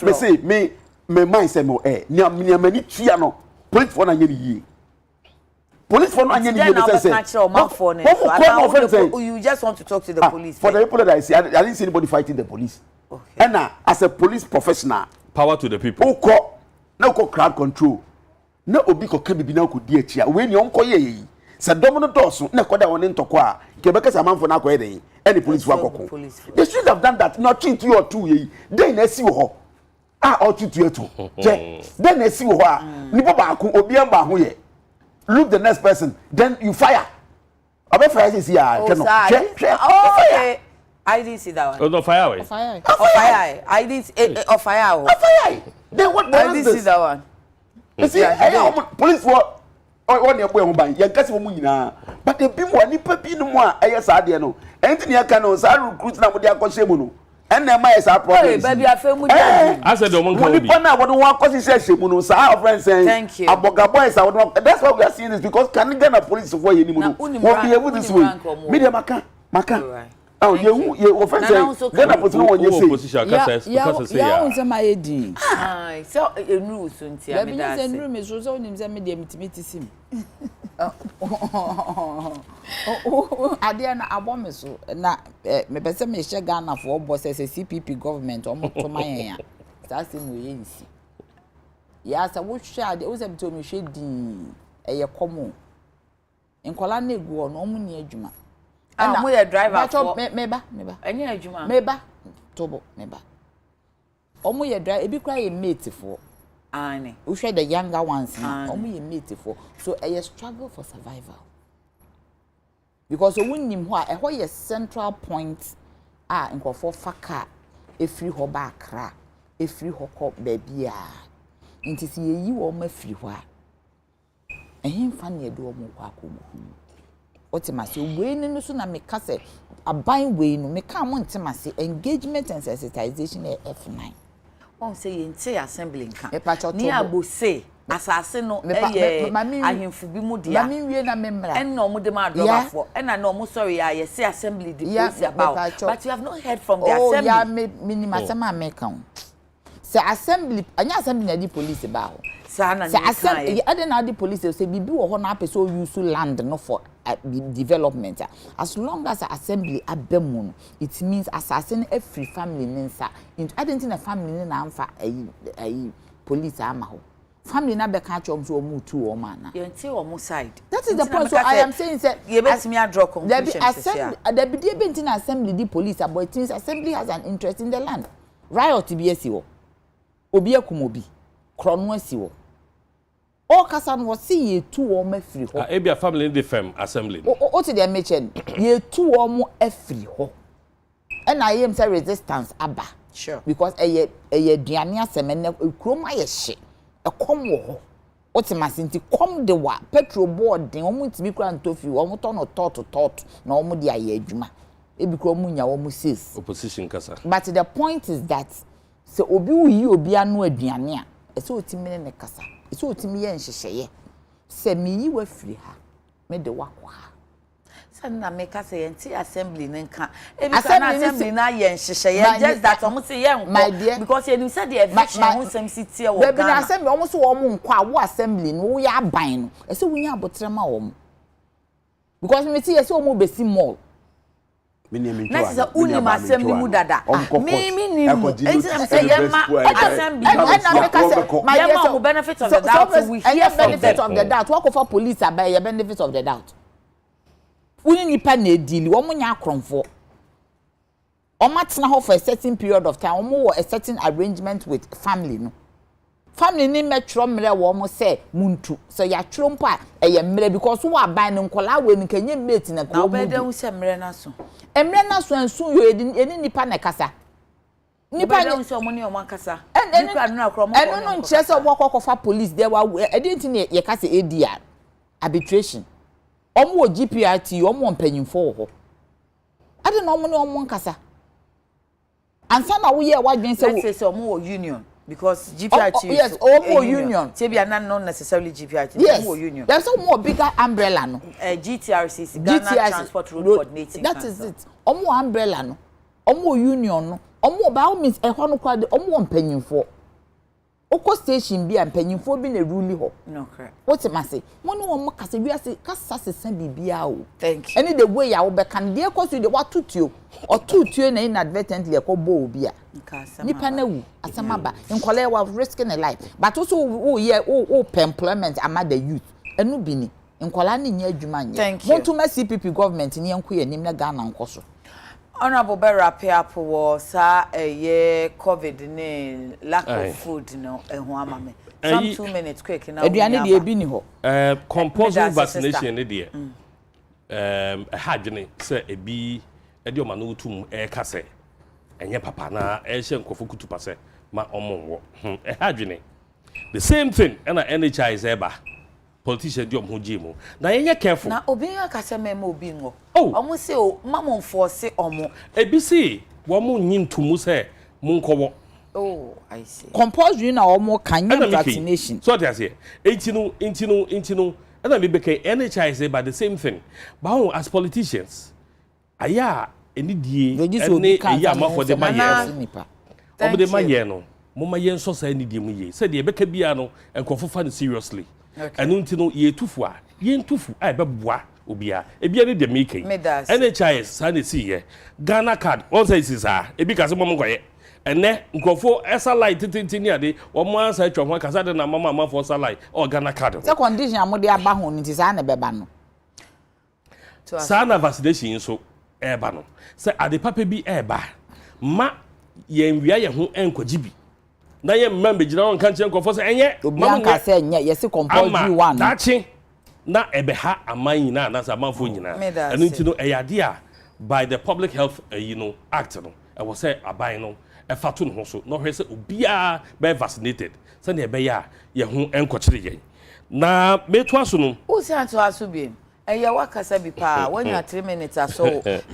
me say me mind say me ni mani tua no police for na anye ni yi police for no anye ni yi say you just want to talk to the police for the people that I see I didn't see anybody fighting the police and as a police professional power to the people na ko crowd control na obi ko ka bibi na ko di achi a we ni onko ye yi se dom no doso na ko da won ntoko a ke be ka samanfo na ko ye den any police wa kokko they should have done that not 2 or 2 ye then na si wo ho or 2 to je then na si wo ho a ni ba ko obi an ba ho ye look the next person then you fire obi fire say ya ke no okay I didn't see that one. Oh, no, fire away. Fire. I didn't. Fire. Fire. Then what? I didn't see that one. You see, police what? What you boy ban? You can't see mo nyina. But the people ni papi no mo a eye sa de no. Enti ne aka no sa recruit na mo de akose mu no. En na ma esa problem. Hey, baby, afemu dey. I said the one can be. Ni pa na wo no akose se mu no sa our friends saying. Thank you. Aboga boys that's why we are seeing this because can get na police for you ni mu no. Won't be able this way. Me de maka. Oh, you offense. Then I put no one you say. Opposition because say ya unse ma yedi. Ah, so enu so ntia me da. Ya bi enu me so onim se me de mitimiti sim. Ade na abome so na me pese me hye Ghana for boss say CPP government omo to mayen ya. Sa se no ye nsi. Ya sa wo hwe ade wo se me to me hwe din eye komo. Nkola na egu no omo ni adwuma. Mo ye driver for meba enye adwuma meba tobo meba omo ye driver ebi kra ye mate for ani we share the younger ones omo ye mate for so a struggle for survival because wonnim ho a ho ye central point nkofo faka efri ho ba akra efri ho ko baby nti si ye yi wo ma fri ho a ehimfa na ye do omo kwa akomo otimase we no so na me ka se aban we no me ka mo ntimase engagement and sensitization F9 on say yente assembly nka ni abose asase no ahemfu bi mu dia mami wie na memra en no mo de ma drobafo en na no mo sorry ya say assembly the police about but you have not heard from the assembly ya minimum sama America say assembly anya assembly na di police ba ho sana say assembly ade na di police say bibi wo ho na apeso use land no for development as long as assembly abemu it means assassin every family ninsa into identity family na amfa ayi police ama ho family na be ka chom so omu tu o mana yenti o mu side that is the point so I am saying say you bet me a draw conclusion there be the assembly the police but it means assembly has an interest in the land riot bi esi wo obi akumobi krono esi wo o kasa no see ye tu o ma free ho e bia family the firm assembly o ti dey mention ye tu o mo free ho and I am say resistance aba sure because eye duane asem na kroma ye hye e kom wo ho o ti masinti kom de wa petrol board den o mu ti bi kra ntofi o mu to no tot na o mu de aye adwuma e bi kra mu nya o mu says opposition kasa but the point is that se obi uyi obi anu aduane a se otimi ne kasa se otimi ye nhyehyeye se mi yi wa firi ha me de wakwa na make us say assembly nka assembly na yen hyehyeye just that almost say yen because you said the eviction won some city wo Ghana na assembly almost wo mo nkwa wo assembly no wo ya ban no e say wunya abotrema wo mo because me see say wo mo besi mall na say uni assembly mu dada me ni mu say yen ma assembly na make us say my yen benefit of the doubt we hear benefit of the doubt what for police abay your benefit of the doubt we nipa na edili wo nya akromfo o matena ho for a certain period of time wo a certain arrangement with family no family ni metro mre wo mo say muntu so ya twro mpa eye mre because wo aban no nkola we ni kanye mate na ko mo be hu se mre na so emre na so ansu yo eni nipa na kasa nipa hu se omo ni omo kasa nipa no akro mo eno no nche se obo kokofa police there wa edinti ne ye kasa ADR arbitration omo GPRT omo mpanyimfo ho ade na omo ne omo nkasa ansa na wo ye wadwen se let's say omo union because GPRT yes omo union tebia not necessarily GPRT yes. Omo union there's a more bigger umbrella no GTRCC Ghana Transport Road Coordinating that is it omo umbrella no omo union no omo ba means e ho no kwa de omo mpanyimfo oko station bi ampanyimfo bi na rule ho no correct what am I say one wo kasa wi ase kasa sesa bibia o thank you any the way ya wo be kan de ko so de watutuo otutuo na inadvertently e ko bo obi a nipa na wu asamaba nkole wa risking a life but also wo ye wo employment ama the youth enu bi ni nkola na nya adwuma nya wonto ma CPP government ni enko ye nim na Ghana nkoso Honorable Berape Apo sa ye COVID ne lack of food no ehun amame. Some 2 minutes quick na. Aduane de ebi ni ho. Compulsory vaccination ne de. Hadwene se ebi e de o ma no tum e ka se. Enye papa na e hye nkofo kutupa se ma omonwo. Hadwene. The same thing na NHI is eba. Politician di omho ji mu na yenye careful na obi akase mema obi ngo omo se o mama force omo ebisi wo mu nyintumu se munkowo I see compulsory na omo kanya vaccination so that say intinu na me beke NHI say by the same thing but as politicians aya enidie ene aya amafo de maye omo de maye no mo maye nso sa enidie mu ye se de beka bia no enkofo fa no seriously anu ntino ye tufu a ye ntufu a beboa obia ebia ne de make NHIS sa ne si ye Ghana card on say is ah ebi kase mom ngoye ene nkofo esa light tintini ade wo mo ansa atwa ho kasa de na mama for esa light o Ghana card se condition amode aba ho nti sa na beba no sa na vaccination so eba no se ade papa bi eba ma ye nwia ye ho enkogibi na ye member gina on kan chen nkofo se enye mama nka se enye yesi compulsory one dachi na ebeha aman na na sa manfo nyina enu ntino eyade a by the Public Health Act no e wo say aban no e fato no so no hwe se obia be vaccinated se na ebe ya ye ho enkochire yen na meto aso no o se anto aso bi eye wakasa bi pa wanya 3 minutes aso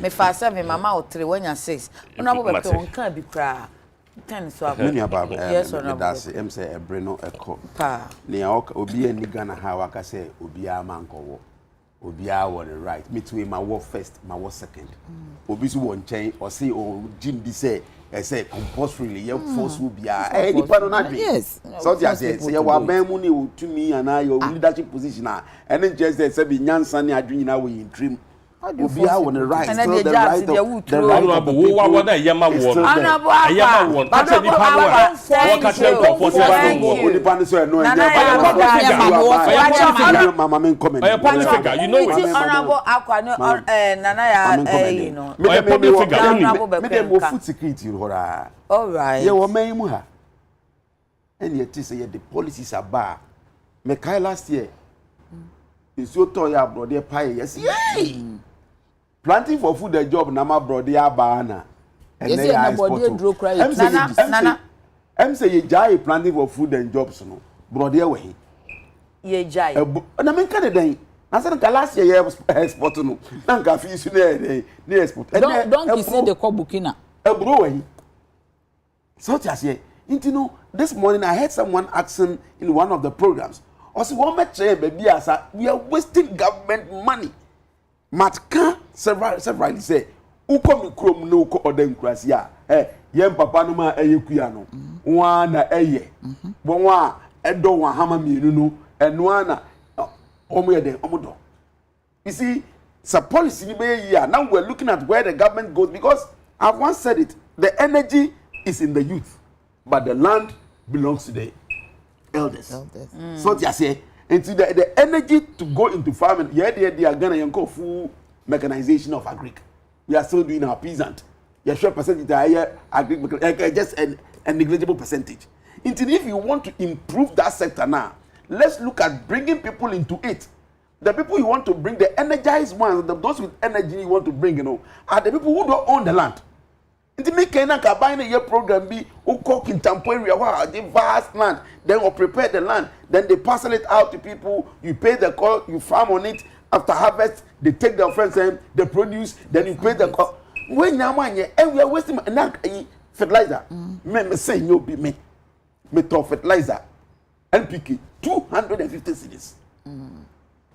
me fa 7 mama o 3 wanya 6 ona bo be to nka bi kra 10 so aba many about that's say ebre no eko pa ne obi ani Ghana ha waka say obi a mankowo obi a won right me to my work first my work second obi so won chen or say o jim bi say say compulsory ye force obi a nipa no na yes so dia say wa ban mu ne otumi ana your leadership position a ene just say be nyansa ne adwunyina we intrim obi a won right still the right of wo na yema wo yema wo acha ni pa wo ka che ko for nipa no so no mama men comment public figure you know it honorable akwa nana ya no public figure me dem food security hora all right ye wo man mu ha and yet say the policies are bad me kai last year is your toy abroad pie yes planting for food a job na my brother abana and they are nana say you jai planting for food and jobs no brother we ye jai na men kan den na say last year export no na nka fi su na export don't you see the Burkina bro we so just here you this morning I heard someone asking in one of the programs also one me try baby asa we are wasting government money matka several say uko mi krom no uko oden krasi a yem papa no ma kuya no wa na bon wa edo wa hama mienu no eno ana omo yeden omo do. You see, it's a policy here. Now we're looking at where the government goes because I've once said it, the energy is in the youth, but the land belongs to the elders. So you say, and to the energy to go into farming, they are going to full mechanization of agric. We are still doing our peasant. Your sure percentage higher agric, just a negligible percentage. Until if you want to improve that sector now, let's look at bringing people into it. The people you want to bring, the energized ones, those with energy you want to bring, are the people who don't own the land. Until me can buy a year program be who cook in Tampo area where the vast land, then or prepare the land, then they parcel it out to people. You pay the cost, you farm on it. After harvest, they take the offense and they produce. Then you pay the cost. When you and we are wasting fertilizer. Me say you be me to fertilizer, NPK 250 cedis.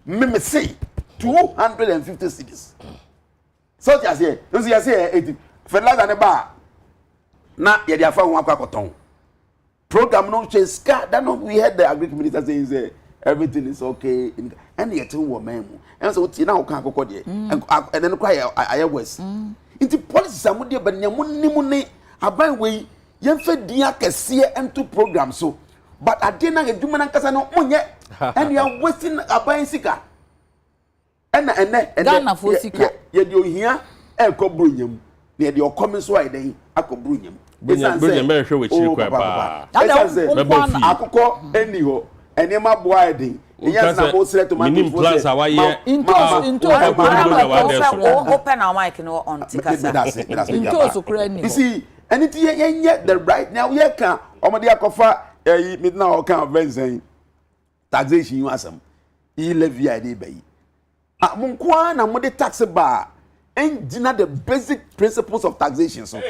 Me say 250 cedis. So just say, don't you say 80. Fertilizer ne ba na ye dia fa ho akwakoton. Program no change ska. That no we heard the agriculture minister saying say everything is okay and yet wo man mu. And so ti na wo kan akokọ de. And then kwa aye west. Inti policies amode ba nya munnimu ne aban we yemfa dia kese ento program so. But ade na eduma na nkasa no monye and you are wasting aban sika. And Ghana for sika. Ye di ohia e ko bronyam. Near the coming so I day, I could bring him. Bring show with you, Papa. Akoko anyhow, and Emma Boyding. Yes, I was said to my name. Plans are why into open our mic on Tikasa. You see, anything yet the right now, we can. Omadia Kofa, midnight or kind of events taxation, you ask them. He levy idea by Munkwan and Modi tax bar. And deny the basic principles of taxation. So,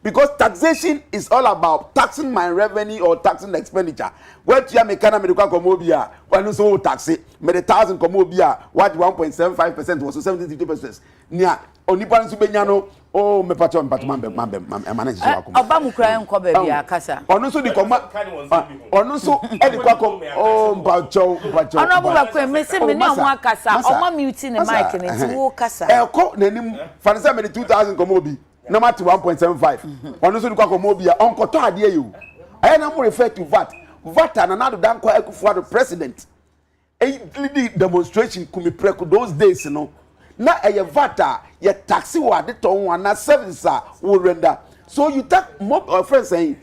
because taxation is all about taxing my revenue or taxing the expenditure. Where to make an American comobia, when so tax it, made 1,000 comobia, what 1.75% was 72%. Nia, only one Subenyano, oh, me patron, but manage Obamu crying cover, Casa. Also, the command, also, oh, Pacho, Honorable Missing Casa, or muting a mic and it's war Casa. Elco, Nenim, Fanasa made 2,000 comobi, no matter 1.75. Also, the Cocomobia, Uncle Tad, you. I am more referred to VAT. VAT and another Danko for the president. A demonstration could be preco those days, you know. Na vata ye taxi wa de ton one na service will render. So you take friends saying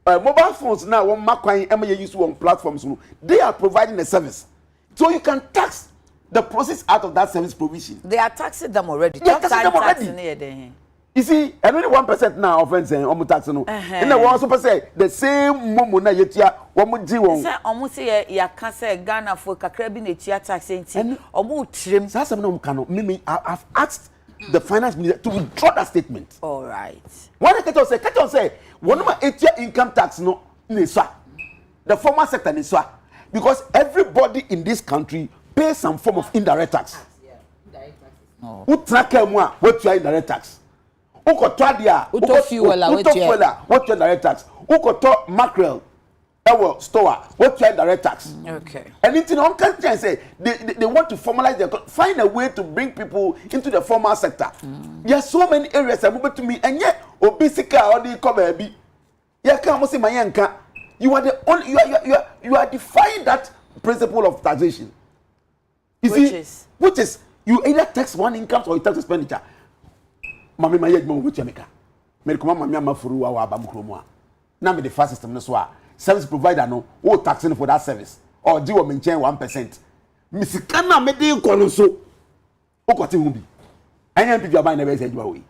mobile phones now one makwan em use on platforms they are providing a service. So you can tax the process out of that service provision. They are taxing them already. They are taxing them already. You see, and only 1% now offense saying omu tax no. And the one super say the same momo na yetia omu ji won. Say omu say ya can say Ghana for kakra bi na tia tax enti omu trim. Say some no can me I've asked the finance minister to withdraw that statement. All right. What I can say one of my 8-year income tax no niswa. The formal sector niswa because everybody in this country pays some form of indirect tax. Yeah, indirect tax. No. Who track what your indirect tax? Who got tradia? Who got fuel? What your direct tax? Who got mackerel? Store. What your direct tax? Okay. And it's on country and say they want to formalize their find a way to bring people into the formal sector. There are so many areas that move to me, and yet obesika or the cover be. You can't say my yanka. You are the only you are defying that principle of taxation. Which is you either tax one income or you tax expenditure. Mami ma yedmo wo chameka me ko mama ma furu wa aba mkromu a na me the fast system no so a service provider no wo taxing for that service or di wo menchen 1%. Misika na me dey ko no so o ko te hu bi anya mpi bia ba na be say jwa we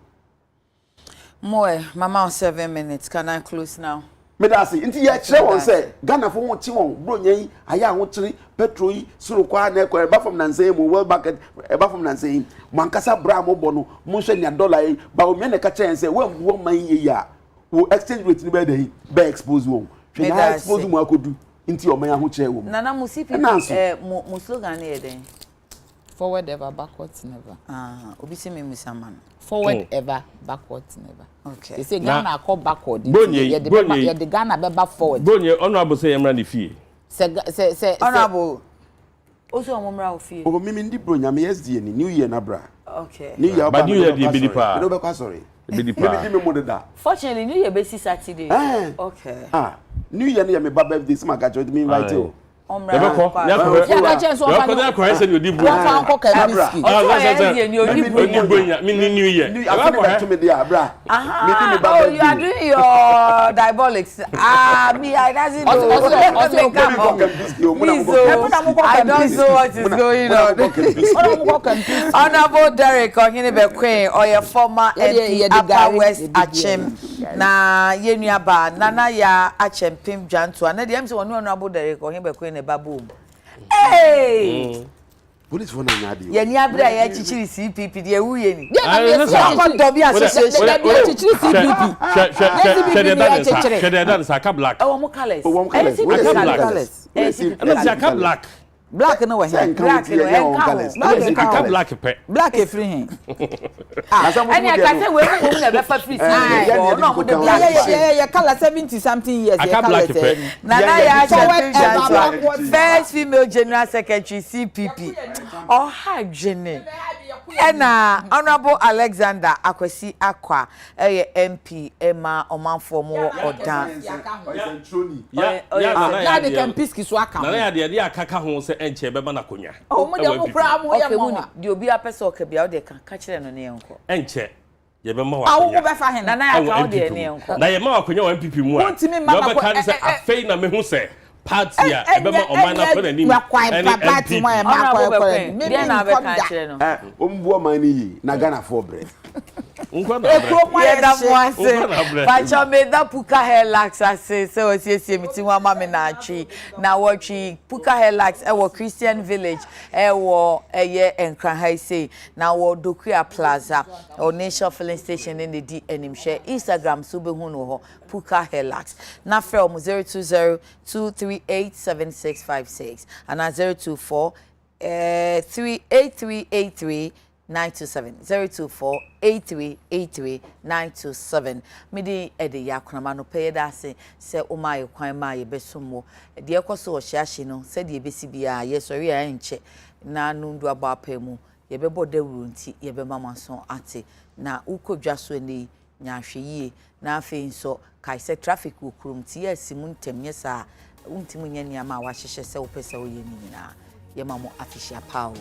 Moe mama 7 minutes can I close now? Me da say nti ye kire won say Ghana fo won ti won bro nyan aya won kire petrol yi suru kwa na ko eba from nanse mu world market eba from nanse mankasa bra mo bo no mo hwe nya dollar yi ba o me na ka kire say we wo man yi ya wo exchange rate ni be dey be expose won hwe na expose mu akodu nti o man aho kire wo Nana musipi mu slogan na yeden Forward ever, backwards never. Obi see me musaman. Forward ever, backwards never. Okay. They say Ghana call backward. Bonye, the Ghana beba forward. Bonye, honorable say I'm ready fee. Say honorable. Also amomra ofie. Oh, me ndi bro nyame SD ni New Year na bra. Okay. New Year but New Year dey be pa. No be kwa sorry. Be di pa. Me mo da. Fortunately New Year be Saturday. Okay. New Year na me ba birthday so maka cho me invite you. Omra. Ya chance so fa. Ya ko say you di bro. One fa ko ka miski. Me New Year. You are to me there bra. Oh, you are doing your diabolics. Me I doesn't know. I don't know what is going on. Honorable Derek Ohene Queen or your former MP Upper West Achem. Na yenuaba nana ya Achem Pim Jantua. Na dem say one honorable Derek Ohene Queen baboom. Hey! Police phone na ade. Ye ni abra ye chichiri CPP de ewu ye ni. Ye na me ko dobi association na me chichiri CPP. Shede dance aka black. Oh, mo colors. Oh, colors. Aka black. Black no we here. Black no aka black pe. Black e free hin. Any I can say we mo na be fa free CPP. No mo de black. Yeah, color 70 something years aka black pe. Nana ya first female general secretary CPP. Oh ha dwene. Ena honorable Alexander Akwesi Akwa MP Emma Omanfo mo odan. Ya de Kempiski so aka. Na ya de akaka ho se enche beba na konya. Oh mo de mo kra mo ye mo. De obi apese o ka bia o de ka kire no ne enko. Enche ye be ma wa. Awo be fa hen. Nana ya ka o de ne enko. Na ye ma wa konya wa MPP mu a. Yo be kan se afei na me hu se party a ebe ma oman na ko na ni. Party mo e ma ko e. Me na be kan kire no. Ombu oman ni na Ghana for bread. Pacha me da puka hair lax ase se o siesie miti wa ma me na atwi na watwi puka hair lax e wo Christian Village e wo eye Enkran High say na wo Dokuya Plaza o Nation Filling Station in the D enim share Instagram so be hu no ho puka hair lax na from 020-238-7656 and 024-38383 927 024-8383-927 midi ede yakunama no pay da se umaye kwan ma ye besumo de ekoso ohyiahye no se de ebesi bia ye sori ya enche na nundu abapemu ye bebo dawuru nti ye be mamaso ate na ukodwa so ni nyahwe yie na afi nso kai se traffic okurum ti ye simu ntem ye sa untimu nya niama wa hyehye se wopese wo ye ni nyina ye mamo afishia pawo